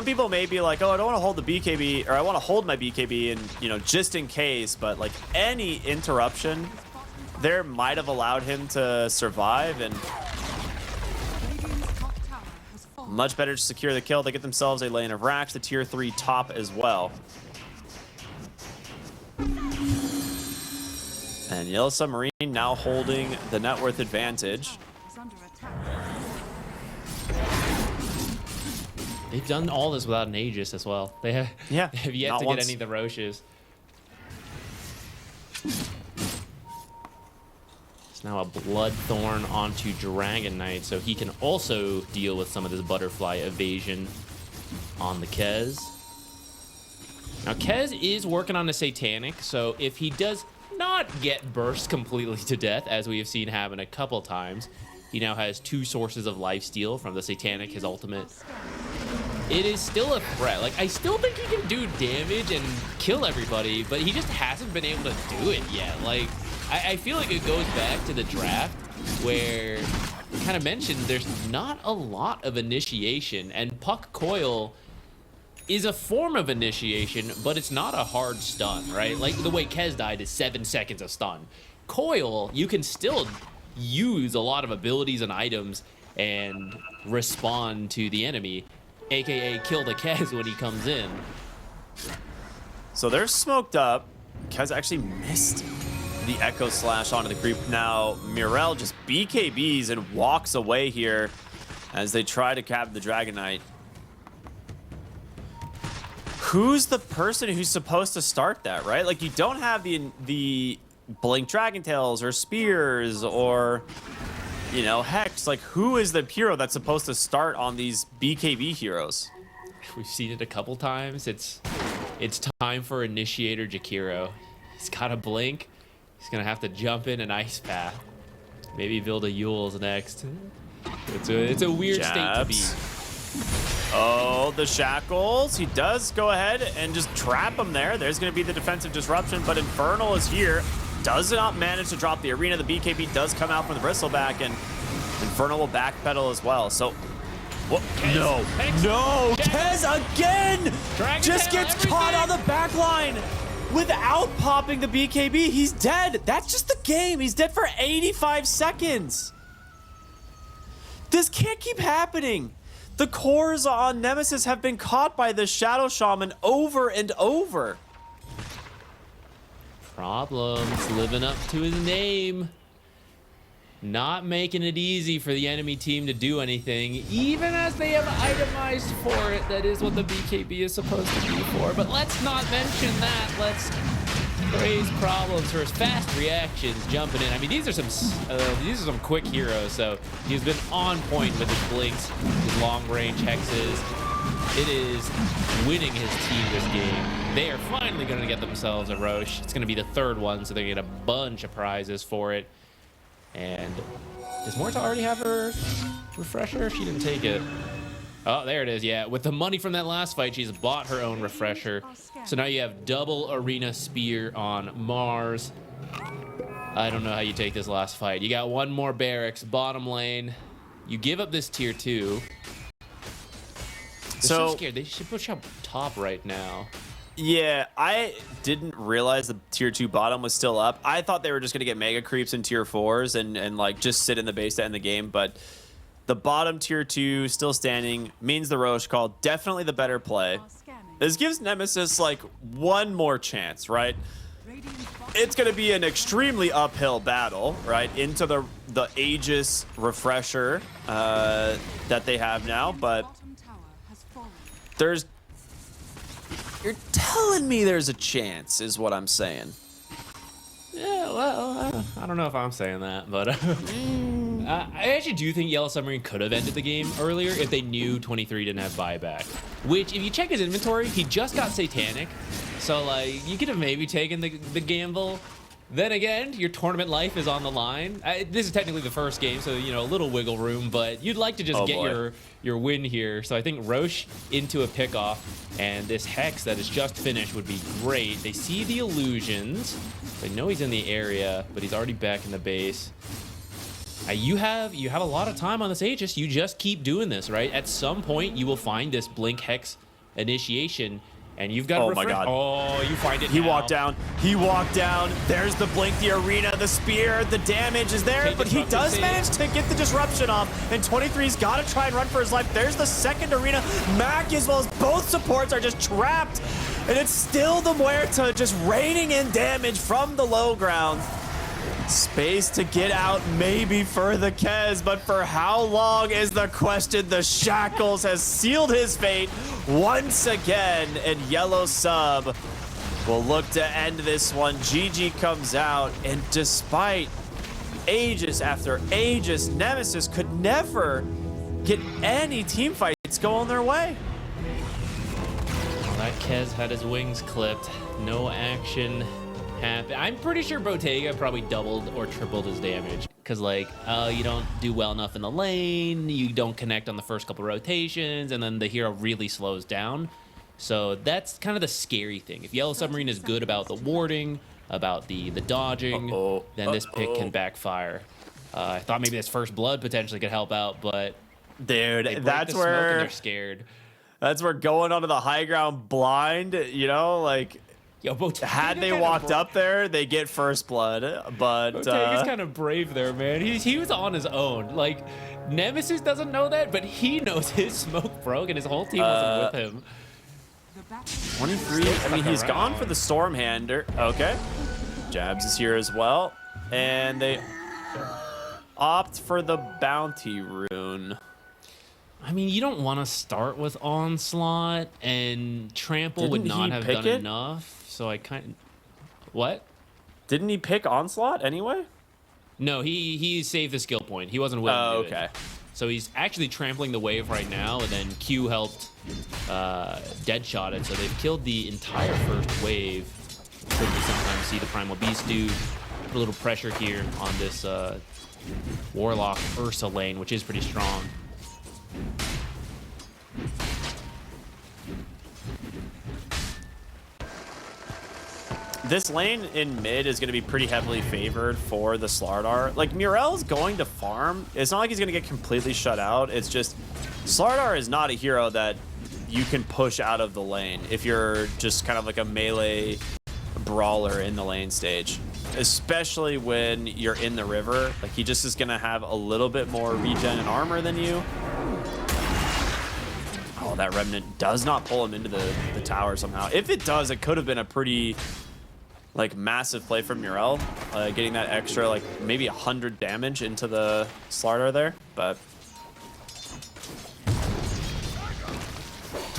people may be like, oh, I don't want to hold the BKB, or I want to hold my BKB and, just in case, but like any interruption there might have allowed him to survive, and much better to secure the kill. They get themselves a lane of racks, the tier 3 top as well. And Yellow Submarine now holding the net worth advantage. They've done all this without an Aegis as well. They have, Yeah, have yet not to once. get any of the Roches. It's now a Bloodthorn onto Dragon Knight, so he can also deal with some of this butterfly evasion on the Kez. Now, Kez is working on the Satanic, so if he does not get burst completely to death, as we have seen happen a couple times, he now has 2 sources of lifesteal from the Satanic, his ultimate. it is still a threat. Like, I still think he can do damage and kill everybody, but he just hasn't been able to do it yet. Like, I feel like it goes back to the draft where we kind of mentioned there's not a lot of initiation, and Puck Coil is a form of initiation, but it's not a hard stun, right? Like the way Kez died is 7 seconds of stun. Coil, you can still use a lot of abilities and items and respond to the enemy, aka kill the Kez when he comes in. So they're smoked up. Kez actually missed the Echo Slash onto the creep. Now Mirel just BKBs and walks away here as they try to cap the Dragon Knight. Who's the person who's supposed to start that, right? Like, you don't have the Blink Dragon Tails or Spears or, you know, Hex. Like, who is the hero that's supposed to start on these BKB heroes? We've seen it a couple times. It's time for Initiator Jakiro. He's got a blink. He's gonna have to jump in an ice path. Maybe build a Yule's next. It's a weird state to be. Oh, the shackles. He does go ahead and just trap him there. There's going to be the defensive disruption, but Infernal is here. Does not manage to drop the arena. The BKB does come out from the bristleback, and Infernal will backpedal as well. So, what? No, no, Kez again just gets caught on the back line without popping the BKB. He's dead. That's just the game. He's dead for 85 seconds. This can't keep happening. The cores on Nemesis have been caught by the Shadow Shaman over and over. Problems, living up to his name. Not making it easy for the enemy team to do anything, even as they have itemized for it. That is what the BKB is supposed to be for. But let's not mention that. Let's praise Problems for his fast reactions, jumping in. I mean, these are some quick heroes. So he's been on point with his blinks, his long-range hexes. It is winning his team this game. They are finally going to get themselves a Roche. It's going to be the third one, so they get a bunch of prizes for it. And does Morta already have her refresher? She didn't take it. Oh, there it is. Yeah, with the money from that last fight, she's bought her own refresher. So now you have double arena spear on Mars. I don't know how you take this last fight. You got one more barracks, bottom lane. You give up this tier 2. They're so scared. They should push up top right now. Yeah, I didn't realize the tier 2 bottom was still up. I thought they were just going to get mega creeps in tier 4s and like just sit in the base to end the game. But the bottom tier 2 still standing means the Roche call. Definitely the better play. This gives Nemesis like one more chance, right? It's going to be an extremely uphill battle, right? Into the Aegis refresher that they have now. But you're telling me there's a chance, is what I'm saying. Yeah, well, I don't know if I'm saying that, but I actually do think Yellow Submarine could have ended the game earlier if they knew 23 didn't have buyback. Which, if you check his inventory, he just got Satanic. So, like, you could have maybe taken the gamble. Then again, your tournament life is on the line. This is technically the first game, so, you know, a little wiggle room, but you'd like to just get your win here. So I think Roche into a pickoff, and this Hex that is just finished would be great. They see the illusions. They know he's in the area, but he's already back in the base. You have a lot of time on this Aegis. You just keep doing this, right? At some point, you will find this Blink Hex initiation, and you've got. Oh my God! Oh, you find it. He walked down. He walked down. There's the blink, the arena, the spear. The damage is there, but he does manage to get the disruption off. And 23's got to try and run for his life. There's the second arena. Mac, as well as both supports, are just trapped, and it's still the Muerta just raining in damage from the low ground. Space to get out maybe for the Kez, but for how long is the question. The Shackles has sealed his fate once again, and Yellow Sub will look to end this one. GG comes out, and despite Aegis after Aegis, Nemesis could never get any team fights going their way. Well, that Kez had his wings clipped. No action. I'm pretty sure Bottega probably doubled or tripled his damage. because like you don't do well enough in the lane, you don't connect on the first couple rotations, and then the hero really slows down. So that's kind of the scary thing. If Yellow Submarine is good about the warding, about the dodging, then this pick can backfire. I thought maybe this first blood potentially could help out, but Dude, that's the smoke and where they're scared. that's where going onto the high ground blind, you know, like Yo, had they walked up there, they get first blood. But Botega's kind of brave there, man. He was on his own. Like Nemesis doesn't know that, but he knows his smoke broke and his whole team wasn't with him. 23. I mean, he's gone for the Stormhander. Okay. Jabs is here as well. And they opt for the Bounty Rune. I mean, you don't want to start with Onslaught, and Trample would Didn't not he have pick done it? enough. So I kind of... What? Didn't he pick Onslaught anyway? No, he saved the skill point. He wasn't willing to do it. So he's actually trampling the wave right now, and then Q helped deadshot it. So they've killed the entire first wave. Should we sometimes see the Primal Beast do put a little pressure here on this Warlock Ursa lane, which is pretty strong. This lane in mid is going to be pretty heavily favored for the Slardar. Like, Murel's going to farm. It's not like he's going to get completely shut out. It's just Slardar is not a hero that you can push out of the lane if you're just kind of like a melee brawler in the lane stage, especially when you're in the river. Like, he just is going to have a little bit more regen and armor than you. Oh, that Remnant does not pull him into the tower somehow. If it does, it could have been a pretty like massive play from Murel, getting that extra like maybe 100 damage into the Slardar there, but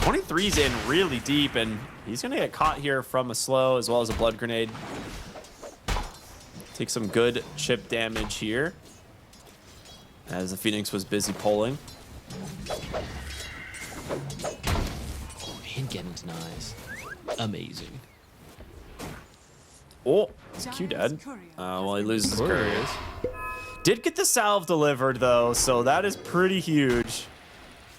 23's in really deep, and he's gonna get caught here from a slow as well as a blood grenade. Take some good chip damage here as the Phoenix was busy pulling. And getting denies. Amazing. Oh, is Q dead? Well, he loses his couriers. Did get the salve delivered, though, so that is pretty huge.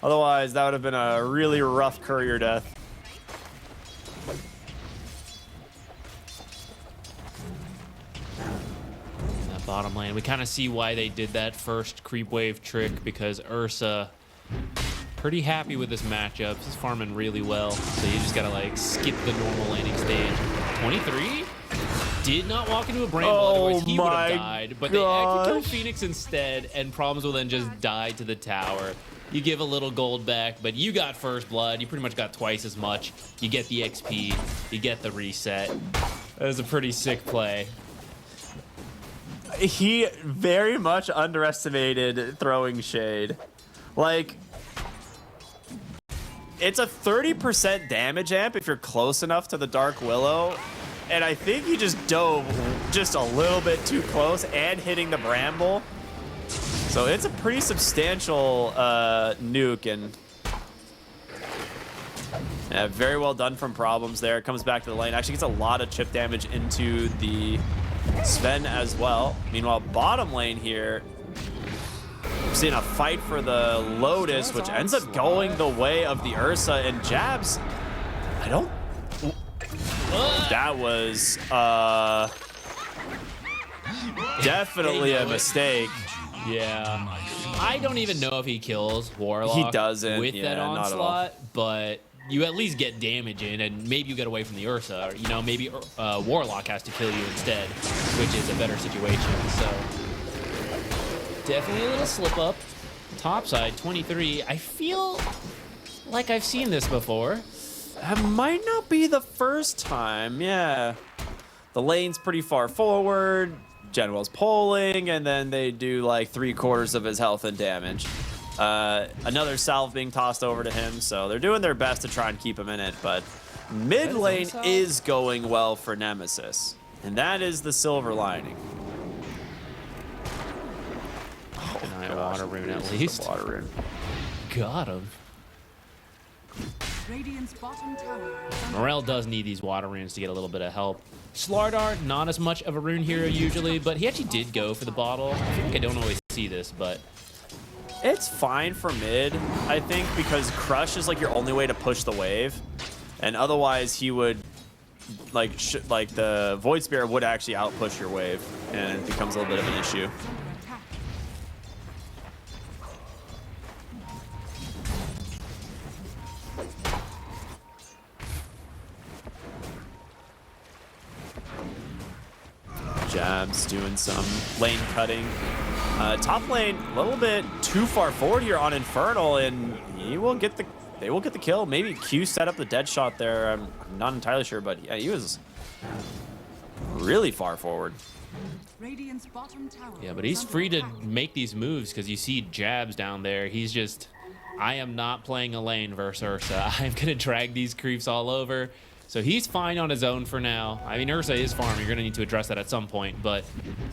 Otherwise, that would have been a really rough courier death. In that bottom lane, we kind of see why they did that first creep wave trick, because Ursa pretty happy with this matchup. He's farming really well, so you just gotta like skip the normal laning stage. 23 did not walk into a Bramble, otherwise he would have died, but they actually killed Phoenix instead, and Problems will then just die to the tower. You give a little gold back, but you got first blood. You pretty much got twice as much. You get the XP, you get the reset. That was a pretty sick play. He very much underestimated throwing shade. Like, it's a 30% damage amp if you're close enough to the Dark Willow. And I think he just dove just a little bit too close and hitting the Bramble. So it's a pretty substantial nuke, and yeah, very well done from Problems there. It comes back to the lane. Actually gets a lot of chip damage into the Sven as well. Meanwhile, bottom lane here, we're seeing a fight for the Lotus, which ends up going the way of the Ursa, and Jabs, I don't... That was definitely a mistake. Yeah. I don't even know if he kills Warlock He doesn't, with yeah, that not at all. onslaught, but you at least get damage in, and maybe you get away from the Ursa. Or, you know, maybe Warlock has to kill you instead, which is a better situation. So definitely a little slip up. Topside 23. I feel like I've seen this before. That might not be the first time, yeah. The lane's pretty far forward, Genwell's pulling, and then they do like 3/4 of his health and damage. Another salve being tossed over to him, so they're doing their best to try and keep him in it, but mid lane is going well for Nemesis, and that is the silver lining. Oh, water rune at least. Water rune. Got him. Radiant's bottom tower is under Morel does need these water runes to get a little bit of help. Slardar, not as much of a rune hero usually, but he actually did go for the bottle. I feel like I don't always see this, but It's fine for mid, I think, because Crush is like your only way to push the wave, and otherwise he would like the Void Spirit would actually outpush your wave, and it becomes a little bit of an issue. under attack. Jabs doing some lane cutting. Top lane a little bit too far forward here on Infernal, and they will get the kill. Maybe Q set up the dead shot there. I'm not entirely sure, but yeah, he was really far forward. Radiant's bottom tower. yeah, but is he's under free to attack. make these moves because you see Jabs down there. He's just, I am not playing a lane versus Ursa. I'm going to drag these creeps all over. So he's fine on his own for now. I mean, Ursa is farming. You're going to need to address that at some point, but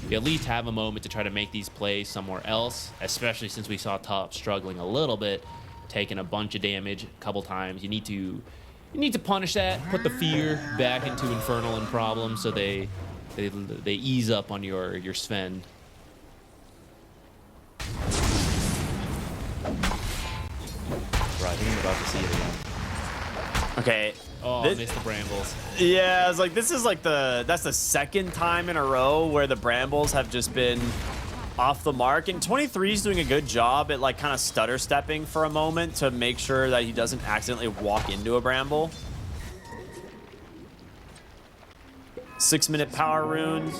you at least have a moment to try to make these plays somewhere else, especially since we saw top struggling a little bit, taking a bunch of damage a couple times. You need to punish that, put the fear back into Infernal and Problem so they ease up on your Sven. Right, I think I'm about to see it again. Okay. Oh, This- missed the brambles. Yeah, I was like, this is like that's the second time in a row where the brambles have just been off the mark. And 23 is doing a good job at like kind of stutter stepping for a moment to make sure that he doesn't accidentally walk into a bramble. 6-minute power runes.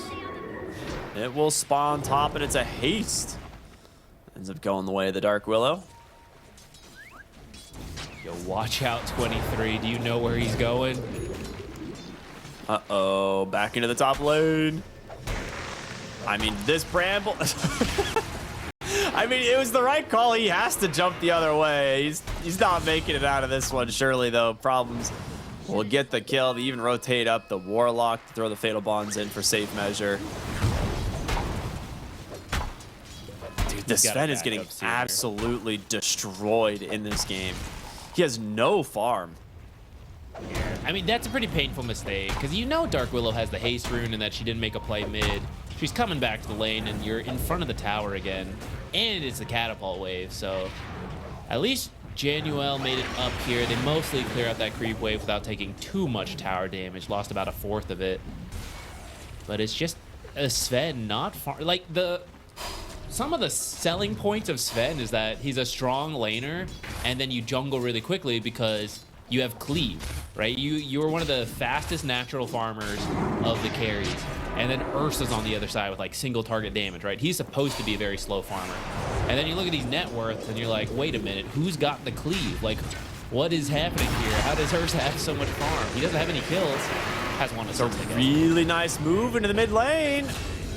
It will spawn top, and it's a haste. Ends up going the way of the Dark Willow. Yo, watch out, 23. Do you know where he's going? Uh-oh, back into the top lane. I mean, this bramble... I mean, it was the right call. He has to jump the other way. He's not making it out of this one, surely, though. Problems will get the kill. They even rotate up the Warlock to throw the Fatal Bonds in for safe measure. Dude, the He's gotta Sven is back getting up sooner. absolutely destroyed in this game. He has no farm. I mean, that's a pretty painful mistake, because you know Dark Willow has the haste rune and that she didn't make a play mid. She's coming back to the lane, and you're in front of the tower again, and it's the catapult wave, so at least Januel made it up here. They mostly clear out that creep wave without taking too much tower damage, lost about a fourth of it. But it's just a Sven not far, like some of the selling points of Sven is that he's a strong laner, and then you jungle really quickly because you have cleave, right? You are one of the fastest natural farmers of the carries, and then Ursa's on the other side with like single target damage, right? He's supposed to be a very slow farmer, and then you look at these net worths and you're like, wait a minute, who's got the cleave? Like, what is happening here? How does Ursa have so much farm? He doesn't have any kills. Has one It's a assist, I guess. really nice move into the mid lane.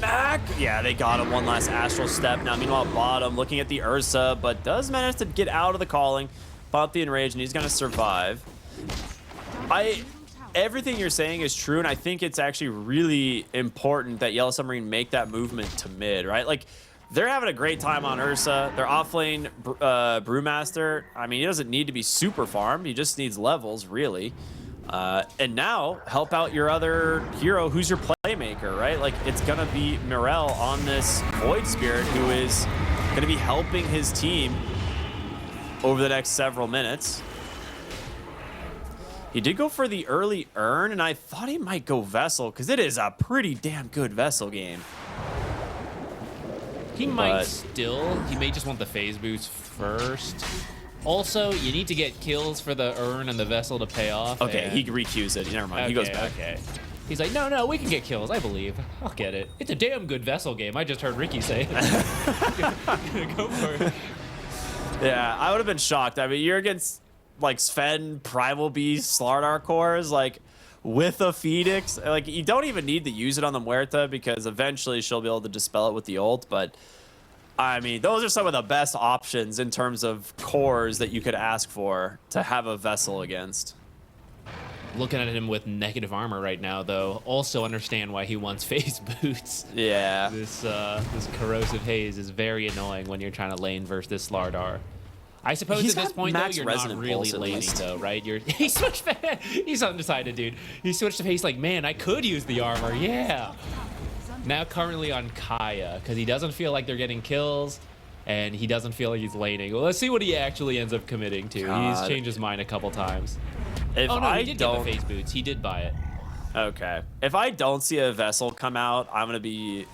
Back. Yeah, they got him one last astral step. Now, meanwhile, bottom looking at the Ursa, but does manage to get out of the calling. Bought the enrage, and he's going to survive. Everything you're saying is true, and I think it's actually really important that Yellow Submarine make that movement to mid, right? Like, they're having a great time on Ursa. Their offlane Brewmaster, I mean, he doesn't need to be super farmed. He just needs levels, really. And now, help out your other hero who's your playmaker, right? Like, it's going to be Morel on this Void Spirit, who is going to be helping his team over the next several minutes. He did go for the early Urn, and I thought he might go Vessel, because it is a pretty damn good Vessel game. He might But- still. He may just want the phase boost first. Also, you need to get kills for the Urn and the Vessel to pay off. Okay, and- he recues it. Never mind. He goes back. Okay. He's like, no, we can get kills. I believe. I'll get it. It's a damn good Vessel game. I just heard Ricky say it. Go for it. Yeah, I would have been shocked. I mean, you're against like Sven, Primal Beast, Slardar cores, like with a Phoenix. Like, you don't even need to use it on the Muerta because eventually she'll be able to dispel it with the ult. But I mean, those are some of the best options in terms of cores that you could ask for to have a Vessel against. Looking at him with negative armor right now, though, also understand why he wants phase boots. Yeah. This corrosive haze is very annoying when you're trying to lane versus this Slardar. I suppose He's at this got point, though, max you're not resonant really pulse at laning, least. though, right? He switched. He's undecided, dude. He switched to face like, man, I could use the armor. Yeah. Now currently on Kaya, because he doesn't feel like they're getting kills, and he doesn't feel like he's laning. Well, let's see what he actually ends up committing to. God. He's changed his mind a couple times. If Oh, no, I he did don't, get the face boots. He did buy it. okay. If I don't see a vessel come out, I'm gonna be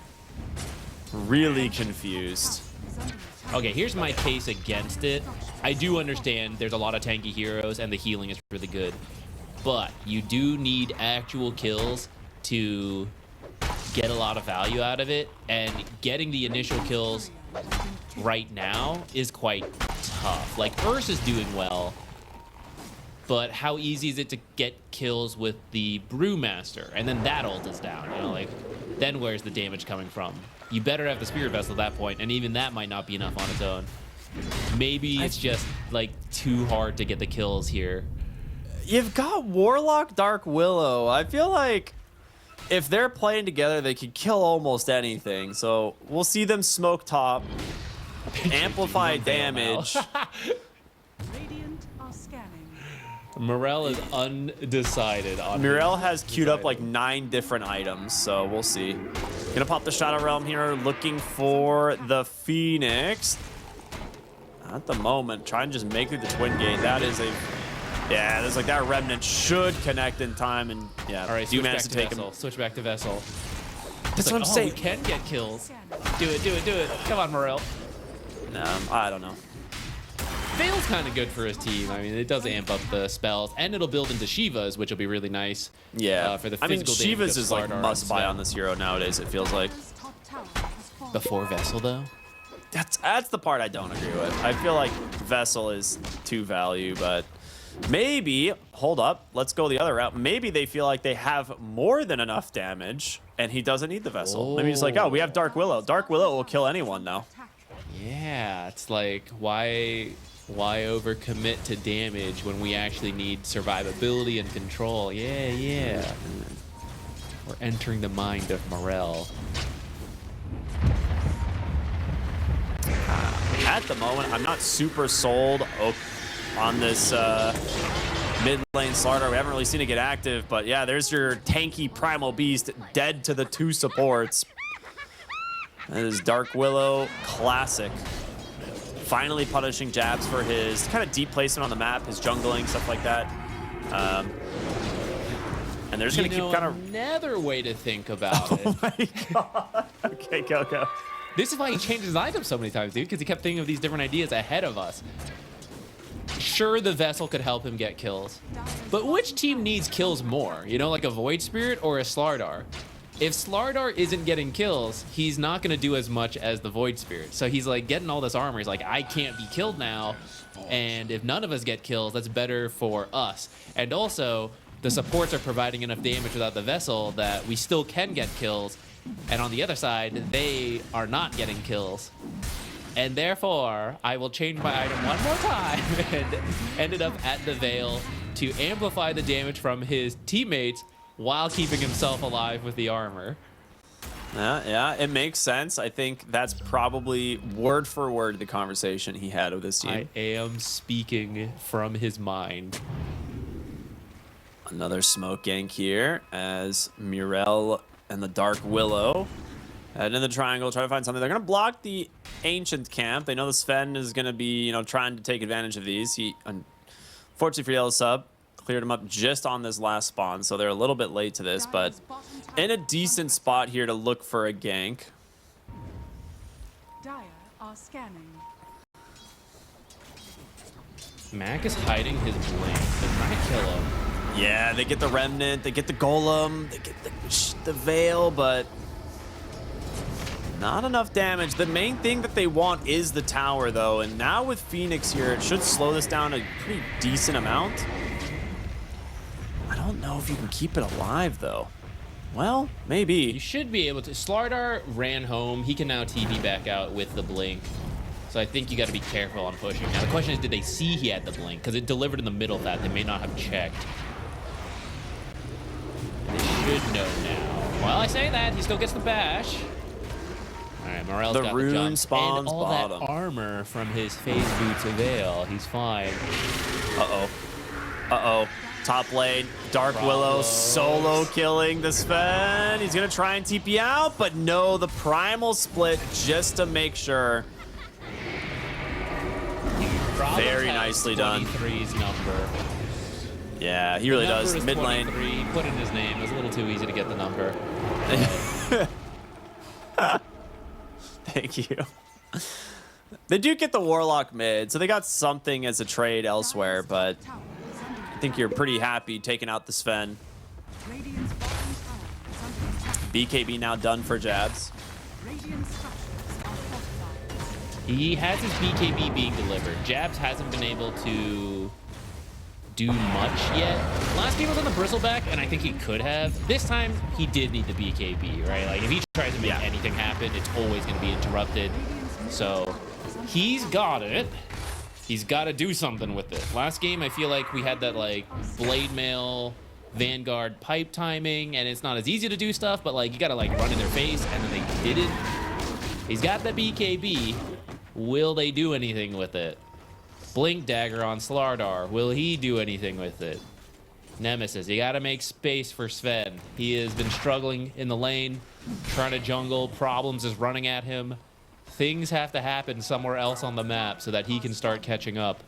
really confused. Okay, here's my case against it. I do understand there's a lot of tanky heroes and the healing is really good, but you do need actual kills to get a lot of value out of it, and getting the initial kills right now is quite tough. Like, Urs is doing well, but how easy is it to get kills with the Brewmaster? And then that ult is down, you know, like, then where's the damage coming from? You better have the Spirit Vessel at that point, and even that might not be enough on its own. Maybe it's just, like, too hard to get the kills here. You've got Warlock, Dark Willow. I feel like if they're playing together, they could kill almost anything. So we'll see them smoke top, amplify damage. Radiant are scanning. Morel is undecided on Muriel his has queued up like item. 9 different items, so we'll see. Gonna pop the Shadow Realm here, looking for the Phoenix. At the moment, try and just make it the Twin Gate. That is a, yeah, there's like that Remnant should connect in time, and yeah, All right, do switch manage back to to take Vessel. him. Switch back to Vessel. That's It's what I'm like, saying. we can get kills. Do it, do it, do it. Come on, Morel. I don't know. Veil's kind of good for his team. I mean, it does amp up the spells, and it'll build into Shivas, which will be really nice. Yeah, For the I mean, physical damage Shiva's of is like Slardar must and buy Sven. on this hero nowadays. It feels like Dire's top tower has fallen. Before Vessel, though? that's the part I don't agree with. I feel like Vessel is too value, but maybe hold up. Let's go the other route. Maybe they feel like they have more than enough damage, and he doesn't need the Vessel. Maybe he's like, oh, we have Dark Willow. Dark Willow will kill anyone now. Yeah, it's like, why overcommit to damage when we actually need survivability and control? Yeah. We're entering the mind of Morel. At the moment, I'm not super sold on this mid lane Slardar. We haven't really seen it get active, but yeah, there's your tanky Primal Beast dead to the 2 supports. That is Dark Willow, classic. Finally punishing jabs for his kind of deep placement on the map, his jungling, stuff like that. And they're just going to keep kind of... Another way to think about it. Oh my god. Okay, go. This is why he changed his item so many times, dude, because he kept thinking of these different ideas ahead of us. Sure, the Vessel could help him get kills, but which team needs kills more? You know, like a Void Spirit or a Slardar? If Slardar isn't getting kills, he's not going to do as much as the Void Spirit. So he's like getting all this armor. He's like, I can't be killed now. And if none of us get kills, that's better for us. And also, the supports are providing enough damage without the Vessel that we still can get kills. And on the other side, they are not getting kills. And therefore, I will change my item one more time and ended up at the Veil to amplify the damage from his teammates while keeping himself alive with the armor. Yeah, it makes sense. I think that's probably word for word the conversation he had with his team. I am speaking from his mind. Another smoke gank here as Muriel and the Dark Willow head in the triangle, try to find something. They're going to block the Ancient camp. They know the Sven is going to be, trying to take advantage of these. He, unfortunately for Yellow Sub, cleared him up just on this last spawn, so they're a little bit late to this, but in a decent spot here to look for a gank. Dire are scanning. Mac is hiding his blink. They're trying to kill him. Yeah, they get the Remnant, they get the Golem, they get the Veil, but not enough damage. The main thing that they want is the tower, though, and now with Phoenix here, it should slow this down a pretty decent amount. I don't know if you can keep it alive, though. Well, maybe. You should be able to. Slardar ran home. He can now TP back out with the blink. So I think you got to be careful on pushing. Now the question is, did they see he had the blink? Because it delivered in the middle of that. They may not have checked. They should know now. While I say that, he still gets the bash. All right, Morel's The got rune the jump. spawns and all bottom. that armor from his phase boots avail. He's fine. Uh-oh. Uh-oh. Top lane, Dark Willow solo killing the Sven. He's gonna try and TP out, but no, the primal split just to make sure. Bravo Very has nicely done. 23's number. Yeah, he really The number does. is Mid lane. 23. He put in his name. It was a little too easy to get the number. Thank you. They do get the Warlock mid, so they got something as a trade elsewhere, but I think you're pretty happy taking out the Sven. Radiant's bottom tower is under attack. BKB now done for Jabs. Radiant structures are fortified. He has his BKB being delivered. Jabs hasn't been able to do much yet. Last game was on the Bristleback, and I think he could have. This time, he did need the BKB, right? Like, if he tries to make anything happen, it's always going to be interrupted. So, he's got it. He's got to do something with it. Last game, I feel like we had that, like, blade mail, Vanguard pipe timing, and it's not as easy to do stuff, but, like, you got to, like, run in their face, and then they didn't. He's got the BKB. Will they do anything with it? Blink Dagger on Slardar. Will he do anything with it? Nemesis, you got to make space for Sven. He has been struggling in the lane, trying to jungle. Problems is running at him. Things have to happen somewhere else on the map so that he can start catching up.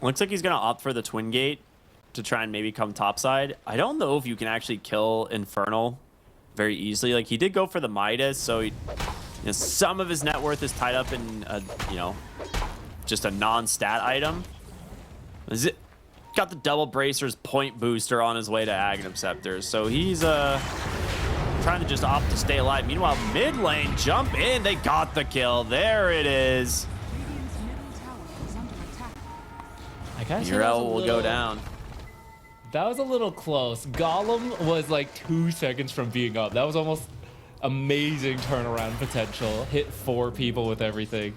Looks like he's going to opt for the Twin Gate to try and maybe come topside. I don't know if you can actually kill Infernal very easily. Like, he did go for the Midas, so he, some of his net worth is tied up in, just a non-stat item. Is it? Got the double bracers point booster on his way to Aghanim Scepters, so he's trying to just opt to stay alive. Meanwhile, mid lane, jump in. They got the kill. There it is. Radiant's middle tower is under attack. I gotta say that was a Urel will go down. That was a little close. Golem was like 2 seconds from being up. That was almost amazing turnaround potential. Hit 4 people with everything.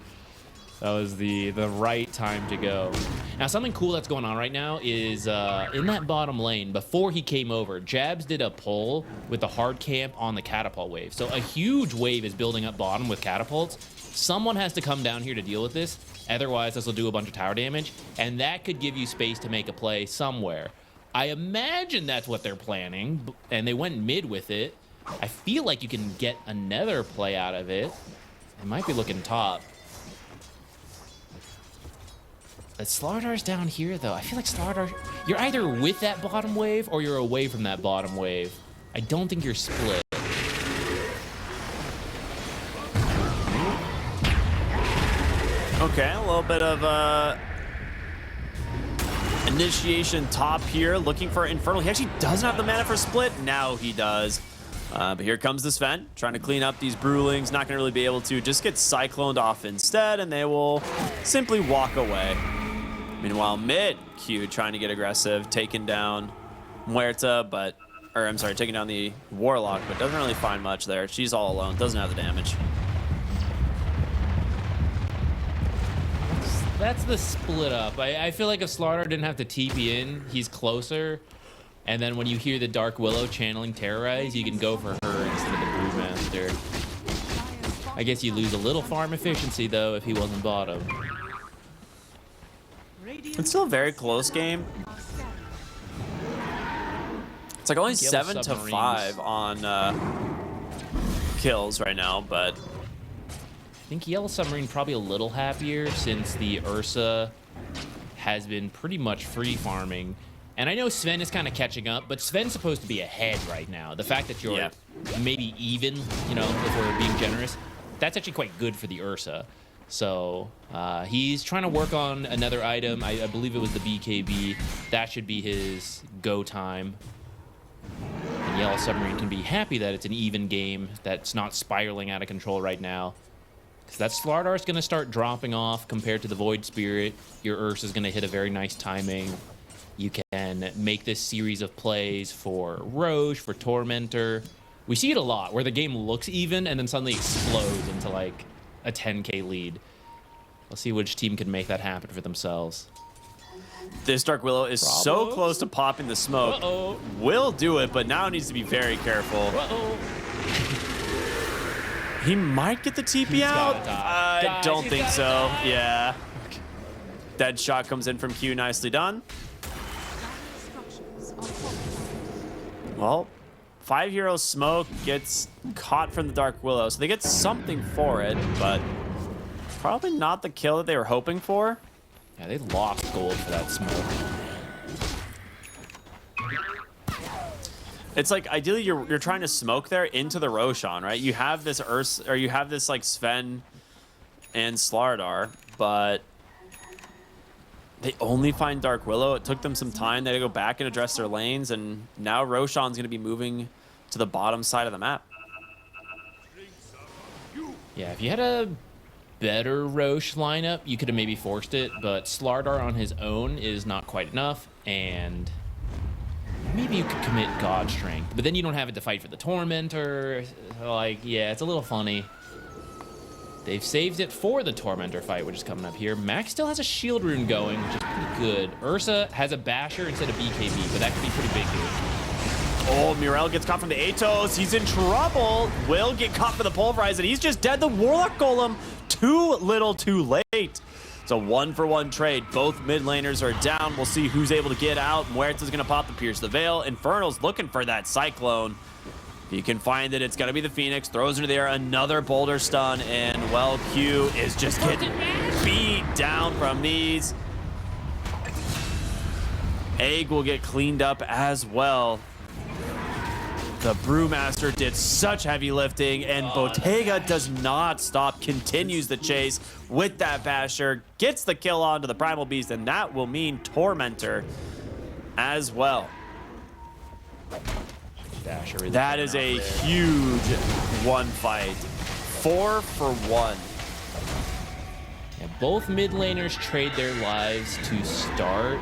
That was the right time to go. Now, something cool that's going on right now is in that bottom lane, before he came over, Jabs did a pull with the hard camp on the catapult wave. So a huge wave is building up bottom with catapults. Someone has to come down here to deal with this. Otherwise, this will do a bunch of tower damage. And that could give you space to make a play somewhere. I imagine that's what they're planning. And they went mid with it. I feel like you can get another play out of it. It might be looking top. Slardar's down here, though. I feel like Slardar, you're either with that bottom wave or you're away from that bottom wave. I don't think you're split. Okay, a little bit of initiation top here, looking for Infernal. He actually doesn't have the mana for split. Now he does. But here comes the Sven, trying to clean up these Brewlings. Not going to really be able to. Just get Cycloned off instead, and they will simply walk away. Meanwhile, mid, Q trying to get aggressive, taking down Muerta, but, or I'm sorry, taking down the Warlock, but doesn't really find much there. She's all alone, doesn't have the damage. That's the split up. I feel like if Slardar didn't have to TP in, he's closer. And then when you hear the Dark Willow channeling Terrorize, you can go for her instead of the Brewmaster. I guess you lose a little farm efficiency, though, if he wasn't bottom. It's still a very close game. It's like only 7 to 5 on kills right now, but I think Yellow Submarine probably a little happier since the Ursa has been pretty much free farming. And I know Sven is kind of catching up, but Sven's supposed to be ahead right now. The fact that you're maybe even, you know, if we're being generous, that's actually quite good for the Ursa. So he's trying to work on another item. I believe it was the BKB. That should be his go time. And Yellow Submarine can be happy that it's an even game that's not spiraling out of control right now. Because that Slardar's going to start dropping off compared to the Void Spirit. Your Ursa's going to hit a very nice timing. You can make this series of plays for Roche, for Tormentor. We see it a lot where the game looks even and then suddenly explodes into like a 10k lead. Let's see which team can make that happen for themselves. This Dark Willow is so close to popping the smoke. Will do it, but now needs to be very careful. He might get the TP out. I Guys, don't he's think gotta so. die. Yeah. Dead shot comes in from Q. Nicely done. Structures are fortified. Well, 5 Hero Smoke gets caught from the Dark Willow, so they get something for it, but probably not the kill that they were hoping for. Yeah, they lost gold for that smoke. It's like ideally you're trying to smoke there into the Roshan, right? You have this or you have this like Sven and Slardar, but they only find Dark Willow. It took them some time. They had to go back and address their lanes, and now Roshan's going to be moving to the bottom side of the map. Yeah, if you had a better Roche lineup, you could have maybe forced it, but Slardar on his own is not quite enough, and maybe you could commit God Strength, but then you don't have it to fight for the Tormentor. Like, yeah, it's a little funny. They've saved it for the Tormentor fight, which is coming up here. Max still has a shield rune going, which is pretty good. Ursa has a Basher instead of BKB, but that could be pretty big here. Oh, Murel gets caught from the Atos. He's in trouble. Will get caught for the Pulverize, and he's just dead. The Warlock Golem, too little, too late. It's a 1-for-1 trade. Both mid laners are down. We'll see who's able to get out. Muerta's going to pop the Pierce the Veil. Infernal's looking for that Cyclone. If you can find it, it's going to be the Phoenix. Throws into the air, another Boulder Stun, and, well, Q is just getting beat down from these. Egg will get cleaned up as well. The Brewmaster did such heavy lifting, and Bottega does not stop, continues the chase with that Basher, gets the kill onto the Primal Beast, and that will mean Tormentor as well. Basher really That coming is out a there. huge one fight. 4 for 1. Yeah, both mid laners trade their lives to start,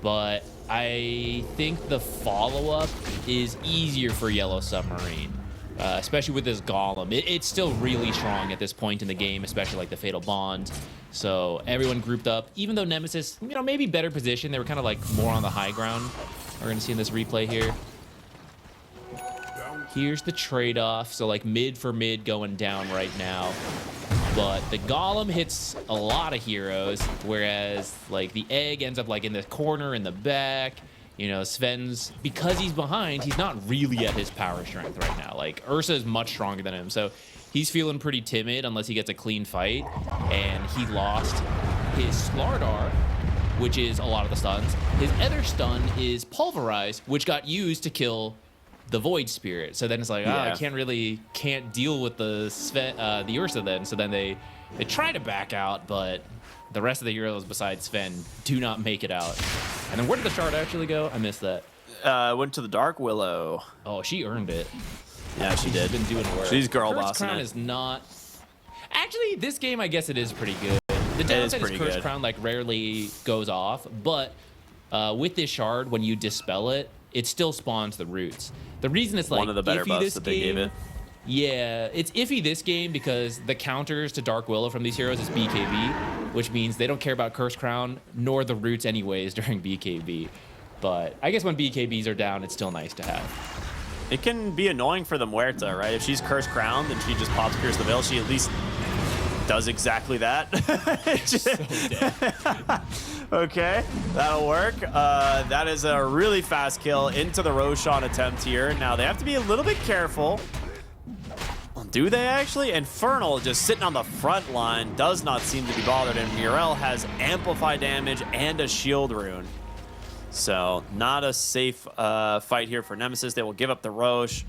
but I think the follow-up is easier for Yellow Submarine, especially with this Golem. It's still really strong at this point in the game, especially like the Fatal Bond. So everyone grouped up, even though Nemesis, you know, maybe better position. They were kind of like more on the high ground. We're going to see in this replay here. Here's the trade-off. So like mid for mid going down right now. But the Golem hits a lot of heroes, whereas like the Egg ends up like in the corner in the back. You know, Sven's, because he's behind, he's not really at his power strength right now. Like Ursa is much stronger than him, so he's feeling pretty timid unless he gets a clean fight. And he lost his Slardar, which is a lot of the stuns. His other stun is Pulverize, which got used to kill the Void Spirit. So then it's like, Yeah. I can't deal with the the Ursa then. So then they try to back out, but the rest of the heroes besides Sven do not make it out. And then where did the shard actually go? I missed that. Went to the Dark Willow. Oh, she earned it. Yeah, she did. She's been doing work. She's girl Curse bossing Crown it. is not. Actually, this game, I guess it is pretty good. The downside is pretty Curse good. Crown like rarely goes off, but with this shard, when you dispel it, it still spawns the roots. The reason it's like One of the better iffy buffs this that they gave game- it. Yeah, it's iffy this game because the counters to Dark Willow from these heroes is BKB, which means they don't care about Curse Crown nor the roots anyways during BKB. But I guess when BKBs are down, it's still nice to have. It can be annoying for the Muerta, right? If she's Curse Crowned and she just pops Pierce the Veil, she at least does exactly that. Okay, that'll work. That is a really fast kill into the Roshan attempt here. Now, they have to be a little bit careful. Do they actually? Infernal just sitting on the front line does not seem to be bothered, and Murel has amplify damage and a shield rune. So, not a safe fight here for Nemesis. They will give up the Roche.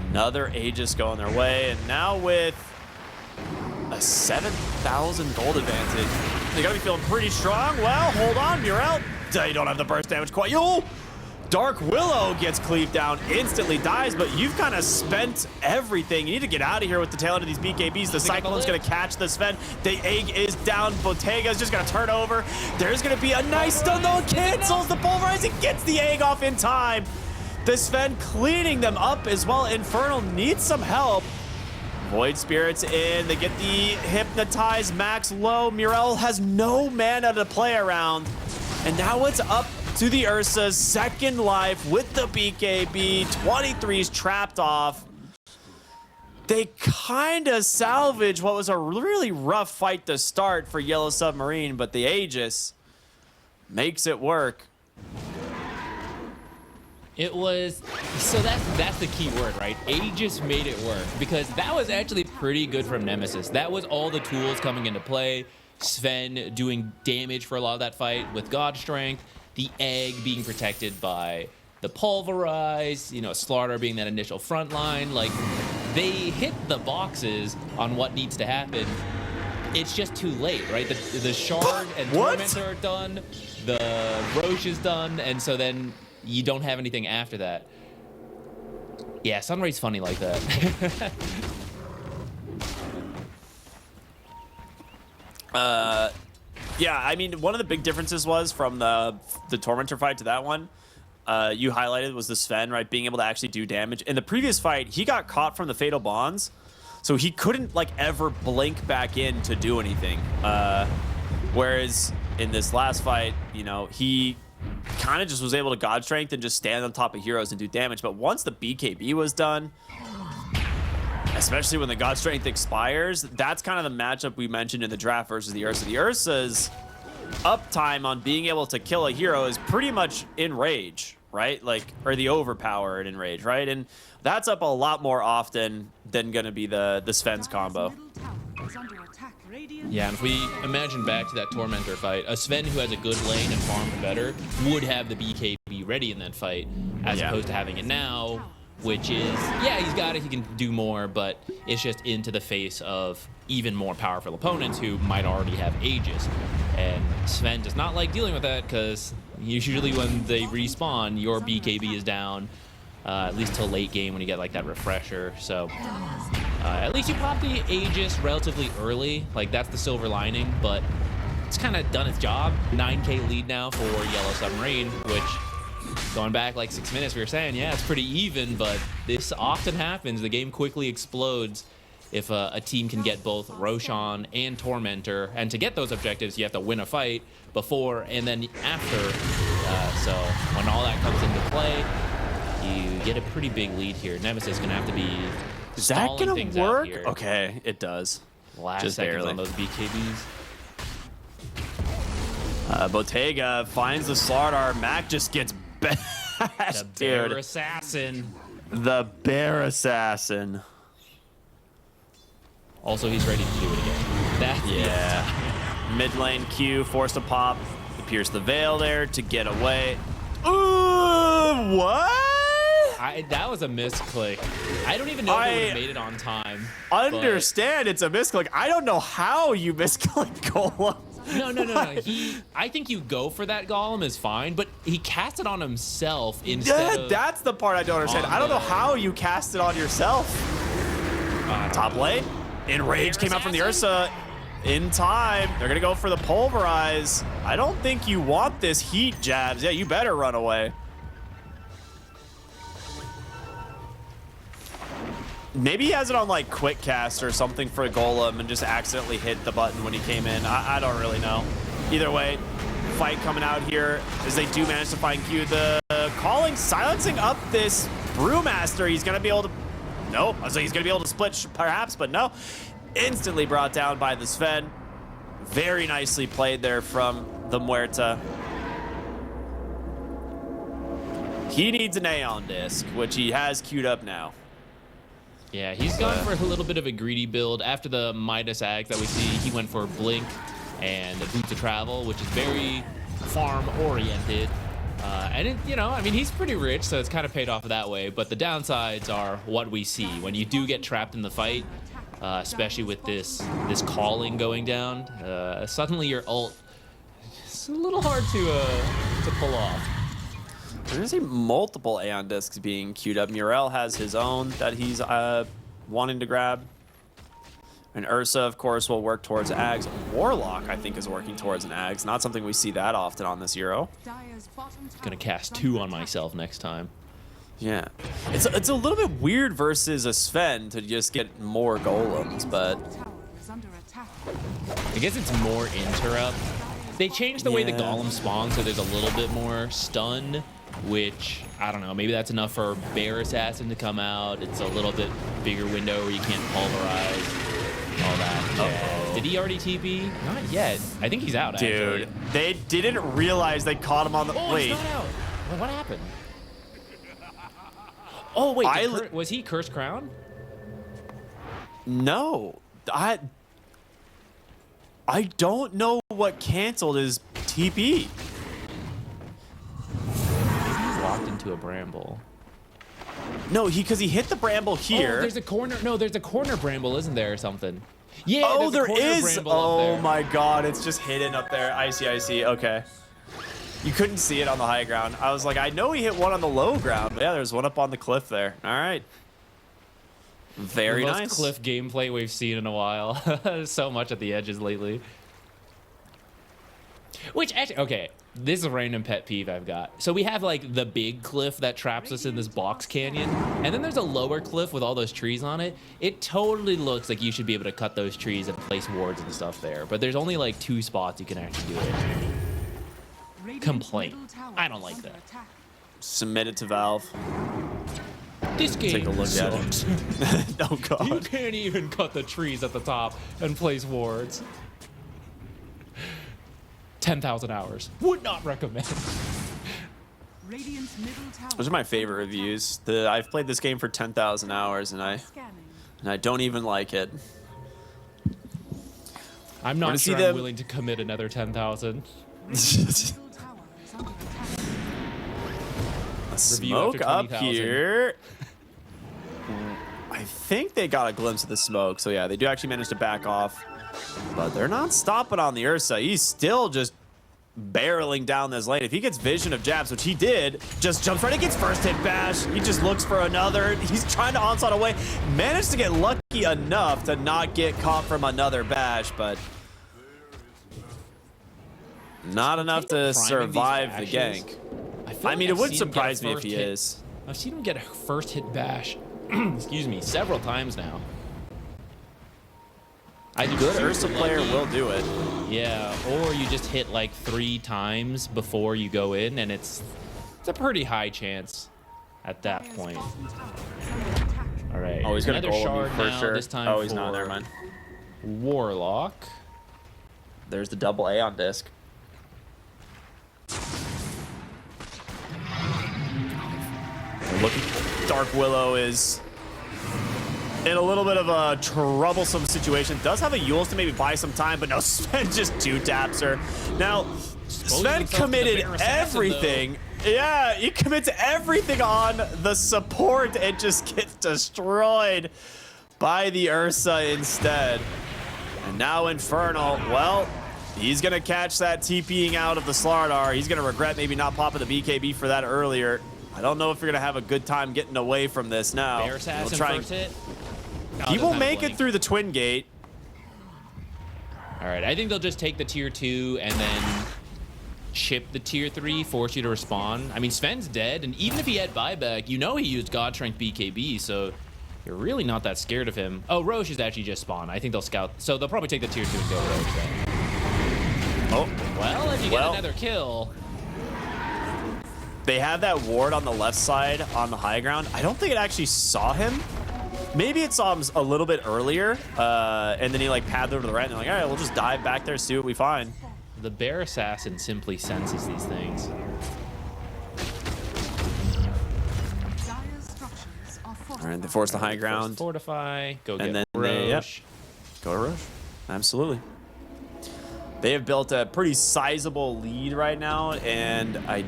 Another Aegis going their way, and now with a 7,000 gold advantage, they gotta be feeling pretty strong. Well, hold on, Murel. You don't have the burst damage quite. Yo! Dark Willow gets cleaved down, instantly dies, but you've kind of spent everything. You need to get out of here with the tail end of these BKBs. The Cyclone's going to catch the Sven. The Egg is down. Bottega's just going to turn over. There's going to be a nice stun, though. Cancels the Pulverize and gets the Egg off in time. The Sven cleaning them up as well. Infernal needs some help. Void Spirit's in. They get the Hypnotize Max low. Murel has no mana to play around. And now it's up to the Ursa's second life with the BKB. 23's trapped off. they kind of salvage what was a really rough fight to start for Yellow Submarine, but the Aegis makes it work. It was, so that's the key word, right? Aegis made it work, because that was actually pretty good from Nemesis. That was all the tools coming into play. Sven doing damage for a lot of that fight with God Strength, the egg being protected by the Pulverize, you know, Slaughter being that initial front line. Like, they hit the boxes on what needs to happen. It's just too late, right? The Shard and Tormentor are done, the Roche is done, and so then you don't have anything after that. Yeah, Sunray's funny like that. Yeah, I mean, one of the big differences was from the Tormentor fight to that one, you highlighted, was the Sven, right, being able to actually do damage. In the previous fight, he got caught from the Fatal Bonds, so he couldn't, like, ever blink back in to do anything. Whereas in this last fight, you know, he kind of just was able to God Strength and just stand on top of heroes and do damage. But once the BKB was done, especially when the God Strength expires, that's kind of the matchup we mentioned in the draft versus the Ursa. The Ursa's uptime on being able to kill a hero is pretty much in rage, right? Like, or the overpowered in rage, right? And that's up a lot more often than going to be the Sven's combo. Yeah, and if we imagine back to that Tormentor fight, a Sven who has a good lane and farms better would have the BKB ready in that fight, as opposed to having it now, which is, yeah, he's got it, he can do more, but it's just into the face of even more powerful opponents who might already have Aegis. And Sven does not like dealing with that, because usually when they respawn, your BKB is down, at least till late game when you get like that refresher. So at least you pop the Aegis relatively early, like that's the silver lining, but it's kind of done its job. 9K lead now for Yellow Submarine, which, going back like 6 minutes, we were saying, yeah, it's pretty even, but this often happens. The game quickly explodes if a team can get both Roshan and Tormentor, and to get those objectives, you have to win a fight before and then after. So when all that comes into play, you get a pretty big lead here. Nemesis is gonna have to be Is that gonna things work? out here. Okay, it does. Last Just seconds barely. on those BKBs. Bottega finds the Slardar. Mac just gets bashed, The Bear dude. Assassin. The Bear Assassin. Also, he's ready to do it again. That's Yeah. Mid lane Q forced to pop. To pierce the veil there to get away. Ooh, what? That was a misclick. I don't even know if they would have made it on time. Understand it's a misclick. I don't know how you misclick Golem. No. I think you go for that Golem is fine, but he cast it on himself instead of... That's the part I don't understand. I don't know how you cast it on yourself. Top lane. Enrage came out from the Ursa in time. They're going to go for the Pulverize. I don't think you want this heat, Jabs. Yeah, you better run away. Maybe he has it on like quick cast or something for Golem and just accidentally hit the button when he came in. I don't really know. Either way, fight coming out here as they do manage to find Q. The calling, silencing up this Brewmaster. He's going to be able to... Nope. So he's going to be able to split perhaps, but no. Instantly brought down by the Sven. Very nicely played there from the Muerta. He needs an Aeon Disc, which he has queued up now. Yeah, he's gone for a little bit of a greedy build. After the Midas Axe that we see, he went for Blink and the Boots of Travel, which is very farm-oriented. And, you know, I mean, he's pretty rich, so it's kind of paid off that way. But the downsides are what we see. When you do get trapped in the fight, especially with this calling going down, suddenly your ult is a little hard to pull off. We're going to see multiple Aeon Discs being queued up. Murel has his own that he's wanting to grab. And Ursa, of course, will work towards Ags. Warlock, I think, is working towards an Ags. Not something we see that often on this Euro. Gonna cast 2 on myself next time. Yeah. It's a little bit weird versus a Sven to just get more golems, but... I guess it's more interrupt. They changed the way the Yeah. golem spawns, so there's a little bit more stun, which, I don't know, maybe that's enough for Bear Assassin to come out. It's a little bit bigger window where you can't pulverize, all that jazz. Did he already TP? Not yet. I think he's out, Dude, actually. they didn't realize they caught him on the... Oh, Wait. he's not out. Well, what happened? Oh, wait, was he Cursed Crown? No. I don't know what canceled his TP. Maybe he's locked into a bramble. No, because he hit the bramble here. Oh, there's a corner. No, there's a corner bramble, isn't there, or something? Yeah, Oh, there's a there corner is. bramble up Oh there. my God, it's just hidden up there. I see. Okay. You couldn't see it on the high ground. I was like, I know he hit one on the low ground. But yeah, there's one up on the cliff there. All right. Very the most nice. cliff gameplay we've seen in a while. So much at the edges lately. Which actually, okay, this is a random pet peeve I've got. So we have like the big cliff that traps us in this box canyon, and then there's a lower cliff with all those trees on it. It totally looks like you should be able to cut those trees and place wards and stuff there, but there's only like 2 spots you can actually do it. Complaint. I don't like that. Submit it to Valve. This game Take a look sucks. at it. Oh God. You can't even cut the trees at the top and place wards. 10,000 hours. Would not recommend. Those are my favorite reviews. I've played this game for 10,000 hours and I don't even like it. I'm not sure them- I'm willing to commit another 10,000. A smoke after up 20,000. here. I think they got a glimpse of the smoke. So yeah, they do actually manage to back off. But they're not stopping on the Ursa. He's still just barreling down this lane. If he gets vision of jabs, which he did, just jumps right against first hit bash. He just looks for another. He's trying to onslaught away. Managed to get lucky enough to not get caught from another bash, but not enough to survive the gank. I mean, it would surprise me if he is. I've seen him get a first hit bash, excuse me, several times now. I do Good super Ursa player lucky. will do it. Yeah, or you just hit like 3 times before you go in, and it's a pretty high chance at that point. All right. Oh, he's gonna another goal shard me for now, sure. This time Oh, he's not. for Never mind. Warlock. There's the double A on disc. Look, Dark Willow is in a little bit of a troublesome situation. Does have a Yules to maybe buy some time, but no, Sven just 2-taps her. Now, Sven committed everything. Yeah, he commits everything on the support and just gets destroyed by the Ursa instead. And now Infernal, well, he's going to catch that TPing out of the Slardar. He's going to regret maybe not popping the BKB for that earlier. I don't know if you're going to have a good time getting away from this now. Bear Assassin We'll try first hit. No, he doesn't will have make blink. it through the Twin Gate. All right, I think they'll just take the tier 2 and then chip the tier 3, force you to respawn. I mean, Sven's dead, and even if he had buyback, you know he used God Strength BKB, so you're really not that scared of him. Oh, Roche is actually just spawn. I think they'll scout. So they'll probably take the tier 2 and go Roche then. Oh, Well, if you get another kill. they have that ward on the left side on the high ground. I don't think it actually saw him. Maybe it saw him a little bit earlier, and then he like padded over to the right, and they're like, all right, we'll just dive back there, see what we find. The Bear Assassin simply senses these things. All right, they force the high ground. Fortify, go And get then they- yep. Roche. Go to Roche. Absolutely. They have built a pretty sizable lead right now, and I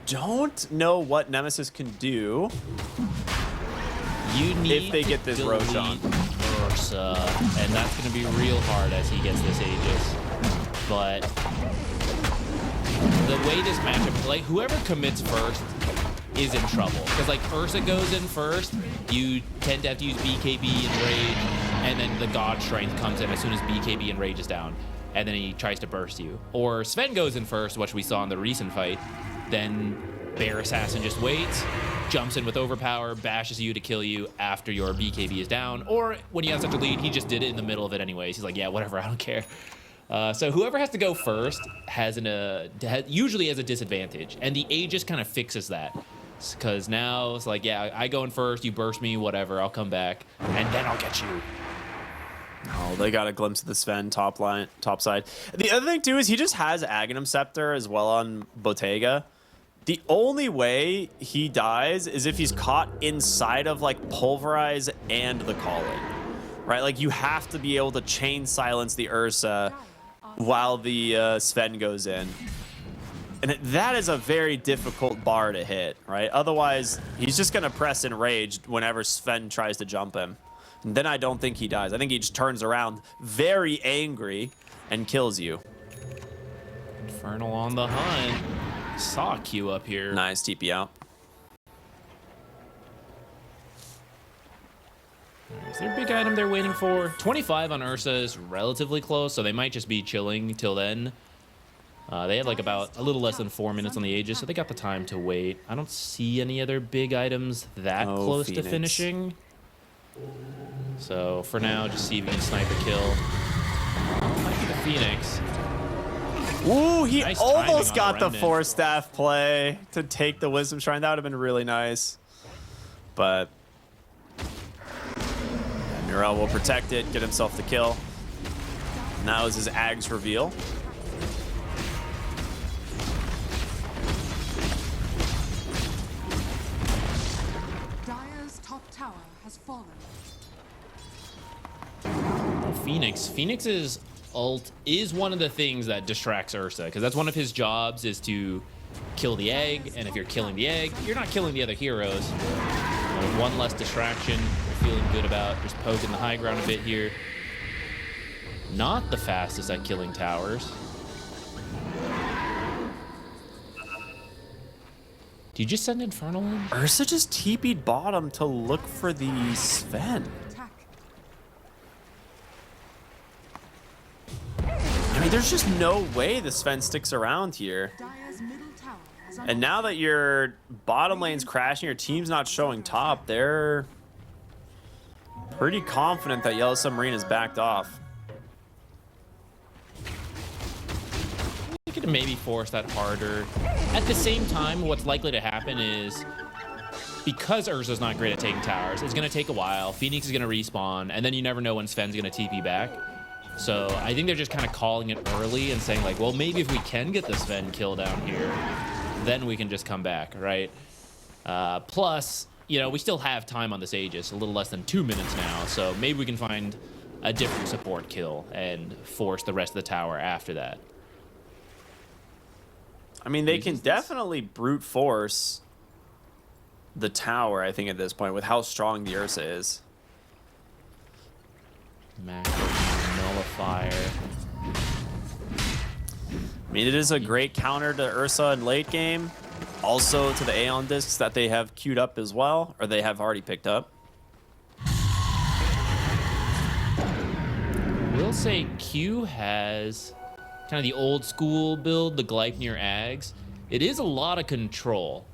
don't know what Nemesis can do. You need If they to get this Roche delete on. Ursa, and that's going to be real hard as he gets this Aegis. But the way this matchup, like whoever commits first is in trouble. Because like Ursa goes in first, you tend to have to use BKB and Rage, and then the God Strength comes in as soon as BKB and Rage is down, and then he tries to burst you. Or Sven goes in first, which we saw in the recent fight, then Bear Assassin just waits, jumps in with overpower, bashes you to kill you after your BKB is down, or when you have such a lead, he just did it in the middle of it anyways. He's like, yeah, whatever, I don't care. So whoever has to go first usually has a disadvantage, and the Aegis kind of fixes that. Because now it's like, yeah, I go in first, you burst me, whatever, I'll come back, and then I'll get you. Oh, they got a glimpse of the Sven top side. The other thing too is he just has Aghanim Scepter as well on Bottega. The only way he dies is if he's caught inside of like Pulverize and the Calling, right? Like you have to be able to chain silence the Ursa while the Sven goes in. And that is a very difficult bar to hit, right? Otherwise, he's just going to press Enraged whenever Sven tries to jump him. And then I don't think he dies. I think he just turns around very angry and kills you. Infernal on the hunt. Saw Q up here. Nice TP out. Is there a big item they're waiting for? 25 on Ursa is relatively close, so they might just be chilling till then. They had like about a little less than 4 minutes on the Aegis, so they got the time to wait. I don't see any other big items that close to finishing. So for now, just see if you can snipe a kill. Might be the Phoenix. Ooh, he Nice almost timing on got the the Remnant. 4-staff play to take the Wisdom Shrine. That would have been really nice. But Murel will protect it, get himself the kill. Now is his Ags reveal. Dire's top tower has fallen. Phoenix's ult is one of the things that distracts Ursa, because that's one of his jobs is to kill the egg, and if you're killing the egg, you're not killing the other heroes. One less distraction, we're feeling good about just poking the high ground a bit here. Not the fastest at killing towers. Did you just send Infernal in? Ursa just TP'd bottom to look for the Sven. Attack. I mean, there's just no way the Sven sticks around here. Dire's middle tower has And now that your bottom lane's crashing, your team's not showing top, they're pretty confident that Yellow Submarine is backed off. You could maybe force that harder. At the same time, what's likely to happen is because Urza's not great at taking towers, it's going to take a while. Phoenix is going to respawn, and then you never know when Sven's going to TP back. So I think they're just kind of calling it early and saying like, well, maybe if we can get the Sven kill down here, then we can just come back, right? Plus, you know, we still have time on this Aegis, a little less than 2 minutes now, so maybe we can find a different support kill and force the rest of the tower after that. I mean, they can definitely brute force the tower, I think, at this point, with how strong the Ursa is. Macro nullifier. I mean, it is a great counter to Ursa in late game. Also to the Aeon discs that they have queued up as well, or they have already picked up. We'll say Q has kind of the old school build, the Gleipnir Ags. It is a lot of control.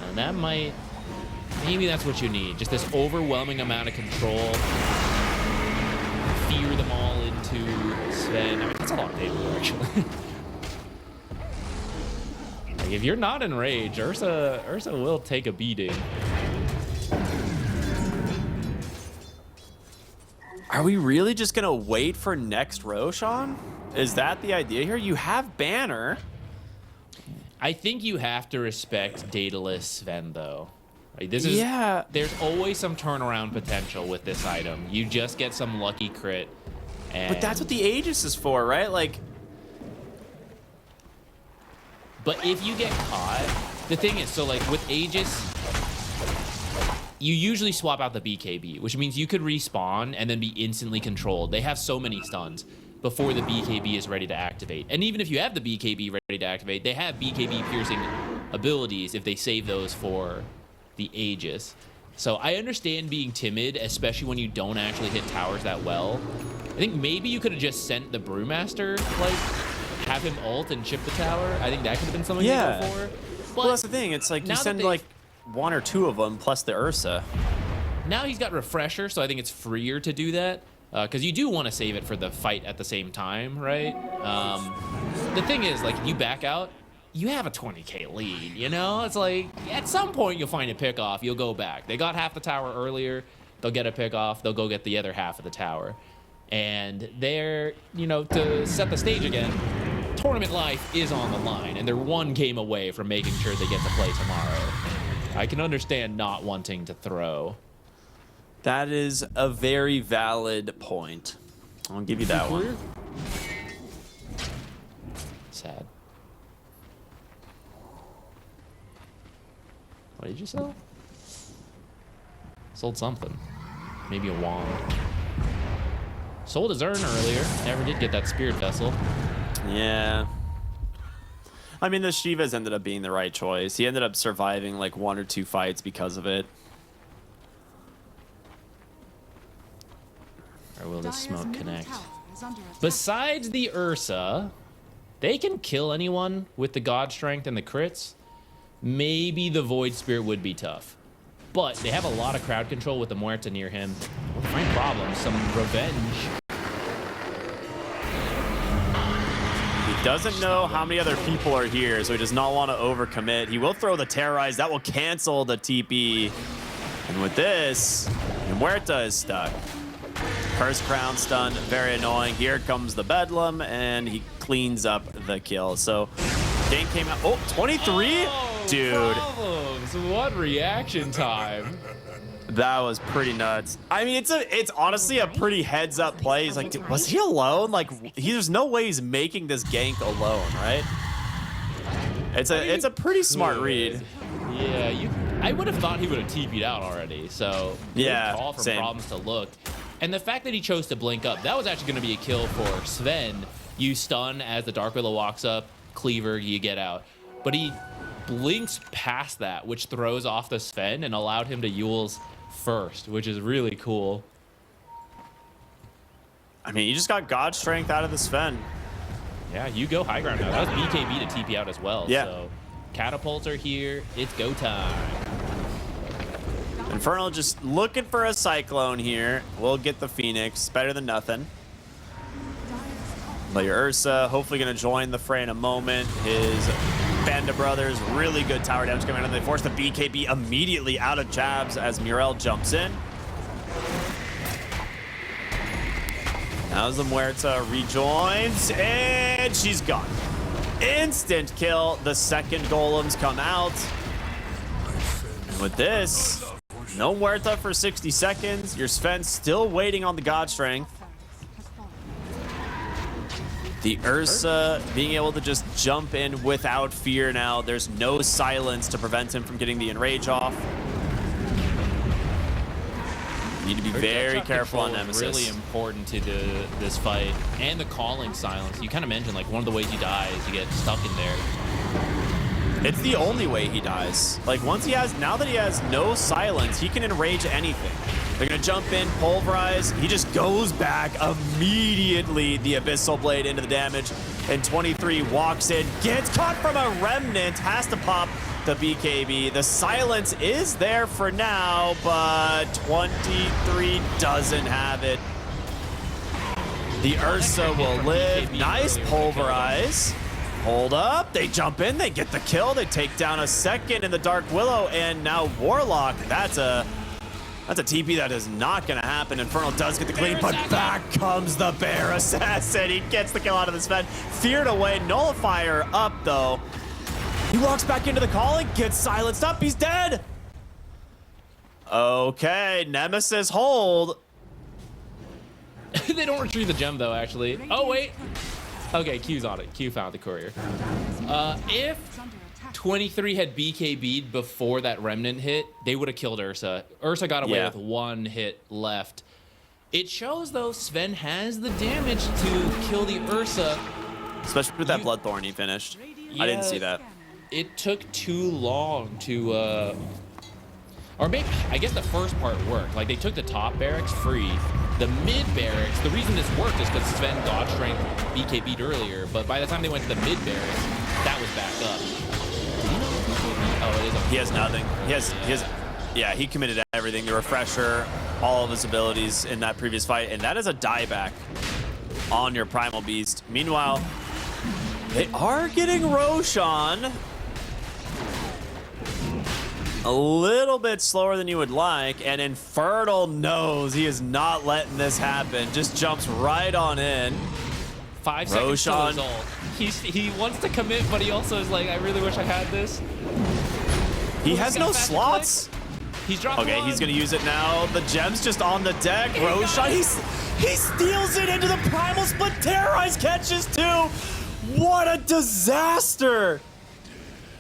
And that might, maybe that's what you need. Just this overwhelming amount of control. Fear them all into Sven. I mean, that's a lot of payload, actually. Like, if you're not in rage, Ursa will take a beating. Are we really just going to wait for next Roshan? Is that the idea here? You have Banner. I think you have to respect dataless Sven, though. Like, this is, Yeah. There's always some turnaround potential with this item. You just get some lucky crit. And, But that's what the Aegis is for, right? Like, but if you get caught, the thing is, so like with Aegis, you usually swap out the BKB, which means you could respawn and then be instantly controlled. They have so many stuns before the BKB is ready to activate. And even if you have the BKB ready to activate, they have BKB piercing abilities if they save those for the Aegis. So I understand being timid, especially when you don't actually hit towers that well. I think maybe you could have just sent the Brewmaster, like, have him ult and chip the tower. I think that could have been something Yeah. to go for. But well, that's the thing. It's like you now that send they've- like one or two of them plus the Ursa. now he's got Refresher, so I think it's freer to do that. because you do want to save it for the fight at the same time, right? The thing is, like, you back out, you have a 20k lead, you know? It's like, at some point you'll find a pick off, you'll go back. They got half the tower earlier, they'll get a pick off, they'll go get the other half of the tower. And they're, you know, to set the stage again, tournament life is on the line, and they're one game away from making sure they get to play tomorrow. I can understand not wanting to throw. That is a very valid point. I'll give you that one. Sad. What did you sell? Sold something. Maybe a wand. Sold his urn earlier. Never did get that spirit vessel. Yeah. I mean, the Shivas ended up being the right choice. He ended up surviving like 1 or 2 fights because of it. Or will the Dire's smoke middle connect? tower is under attack. Besides the Ursa, they can kill anyone with the God Strength and the crits. Maybe the Void Spirit would be tough. But they have a lot of crowd control with the Muerta near him. We'll find problems. Some revenge. He doesn't know how many other people are here, so he does not want to overcommit. He will throw the Terrorize. That will cancel the TP. And with this, the Muerta is stuck. Curse Crown stun, very annoying. Here comes the Bedlam, and he cleans up the kill. So, game came out. Oh, 23? Oh, dude. Problems. What reaction time? That was pretty nuts. I mean, it's honestly a pretty heads up play. He's like, dude, was he alone? Like, there's no way he's making this gank alone, right? It's a pretty smart read. Yeah, I would have thought he would have TP'd out already. So yeah, good call from same. Problems to look. And the fact that he chose to blink up, that was actually going to be a kill for Sven. You stun as the Dark Willow walks up, cleaver, you get out. But he blinks past that, which throws off the Sven and allowed him to Yule's first, which is really cool. I mean, you just got God Strength out of the Sven. Yeah, you go high ground now. That was BKB to TP out as well. Yeah. So catapults are here. It's go time. Infernal just looking for a Cyclone here. We'll get the Phoenix. Better than nothing. But your Ursa hopefully going to join the fray in a moment. His Banda Brothers, really good tower damage coming in. They force the BKB immediately out of jabs as Muriel jumps in. Now the Muerta rejoins, and she's gone. Instant kill. The second golems come out. And with this, no Muerta for 60 seconds. Your Sven still waiting on the God Strength. The Ursa being able to just jump in without fear now. There's no silence to prevent him from getting the Enrage off. Need to be very careful on Nemesis. Really important to this fight. And the calling silence. You kind of mentioned, like, one of the ways you die is you get stuck in there. It's the only way he dies. Like, once he has, now that he has no silence, he can enrage anything. They're gonna jump in, pulverize. He just goes back immediately. The Abyssal Blade into the damage. And 23 walks in, gets caught from a Remnant, has to pop the BKB. The silence is there for now, but 23 doesn't have it. The Ursa will live. Nice pulverize. Hold up, they jump in, they get the kill, they take down a second in the Dark Willow, and now Warlock. That's a TP that is not gonna happen. Infernal does get the clean, but back comes the Bear Assassin. He gets the kill out of the Sven. Feared away, Nullifier up though. He walks back into the calling, gets silenced up, he's dead. Okay, Nemesis hold. They don't retrieve the gem though, actually. Oh, wait. Okay, Q's on it. Q found the courier. If 23 had BKB'd before that Remnant hit, they would have killed Ursa. Ursa got away with one hit left. It shows, though, Sven has the damage to kill the Ursa. Especially with that Bloodthorn he finished. I didn't see that. It took too long to... Or maybe, I guess the first part worked. Like, they took the top barracks free. The mid barracks, the reason this worked is because Sven God Strength BKB'd earlier, but by the time they went to the mid barracks, that was back up. Oh, it is. He has nothing. He has Yeah, he committed everything. The refresher, all of his abilities in that previous fight, and that is a dieback on your Primal Beast. Meanwhile, they are getting Roshan a little bit slower than you would like, and Infernal knows he is not letting this happen. Just jumps right on in. 5 seconds till Roshan. his ult. He wants to commit, but he also is like, I really wish I had this. He Oh, has he's got no faster slots. click. He's dropped Okay, one. he's gonna use it now. The gem's just on the deck. He got Roshan, it. he steals it into the Primal Split. Terrorize catches too. What a disaster!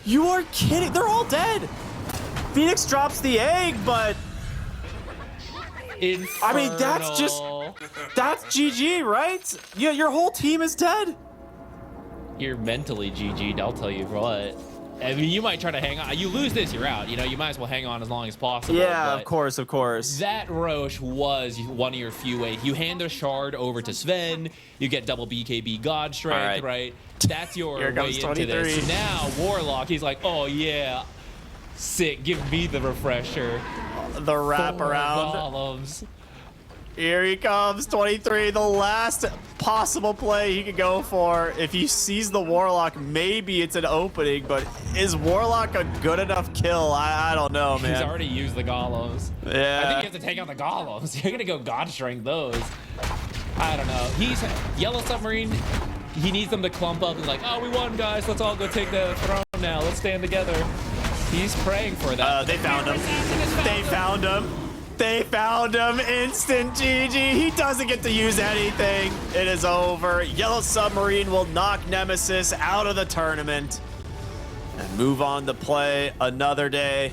You are kidding. They're all dead. Phoenix drops the egg, but I mean, that's GG, right? Yeah, your whole team is dead. You're mentally GG'd, I'll tell you what. I mean, you might try to hang on. You lose this, you're out. You know, you might as well hang on as long as possible. Yeah, but of course, of course. That Roche was one of your few ways. You hand the shard over to Sven. You get double BKB God Strength, right? That's your Here way comes into 23. this. So now Warlock, he's like, oh yeah, sick. Give me the refresher. The wrap 4 around. golems. Here he comes, 23, the last possible play he could go for. If he sees the Warlock, maybe it's an opening, but is Warlock a good enough kill? I don't know, man. He's already used the golems. Yeah. I think you have to take out the golems. You're gonna go God Strength those. I don't know. He's Yellow Submarine. He needs them to clump up and like, oh, we won, guys. Let's all go take the throne now. Let's stand together. He's praying for that. They found him. They found him. They found him. Instant GG. He doesn't get to use anything. It is over. Yellow Submarine will knock Nemesis out of the tournament and move on to play another day.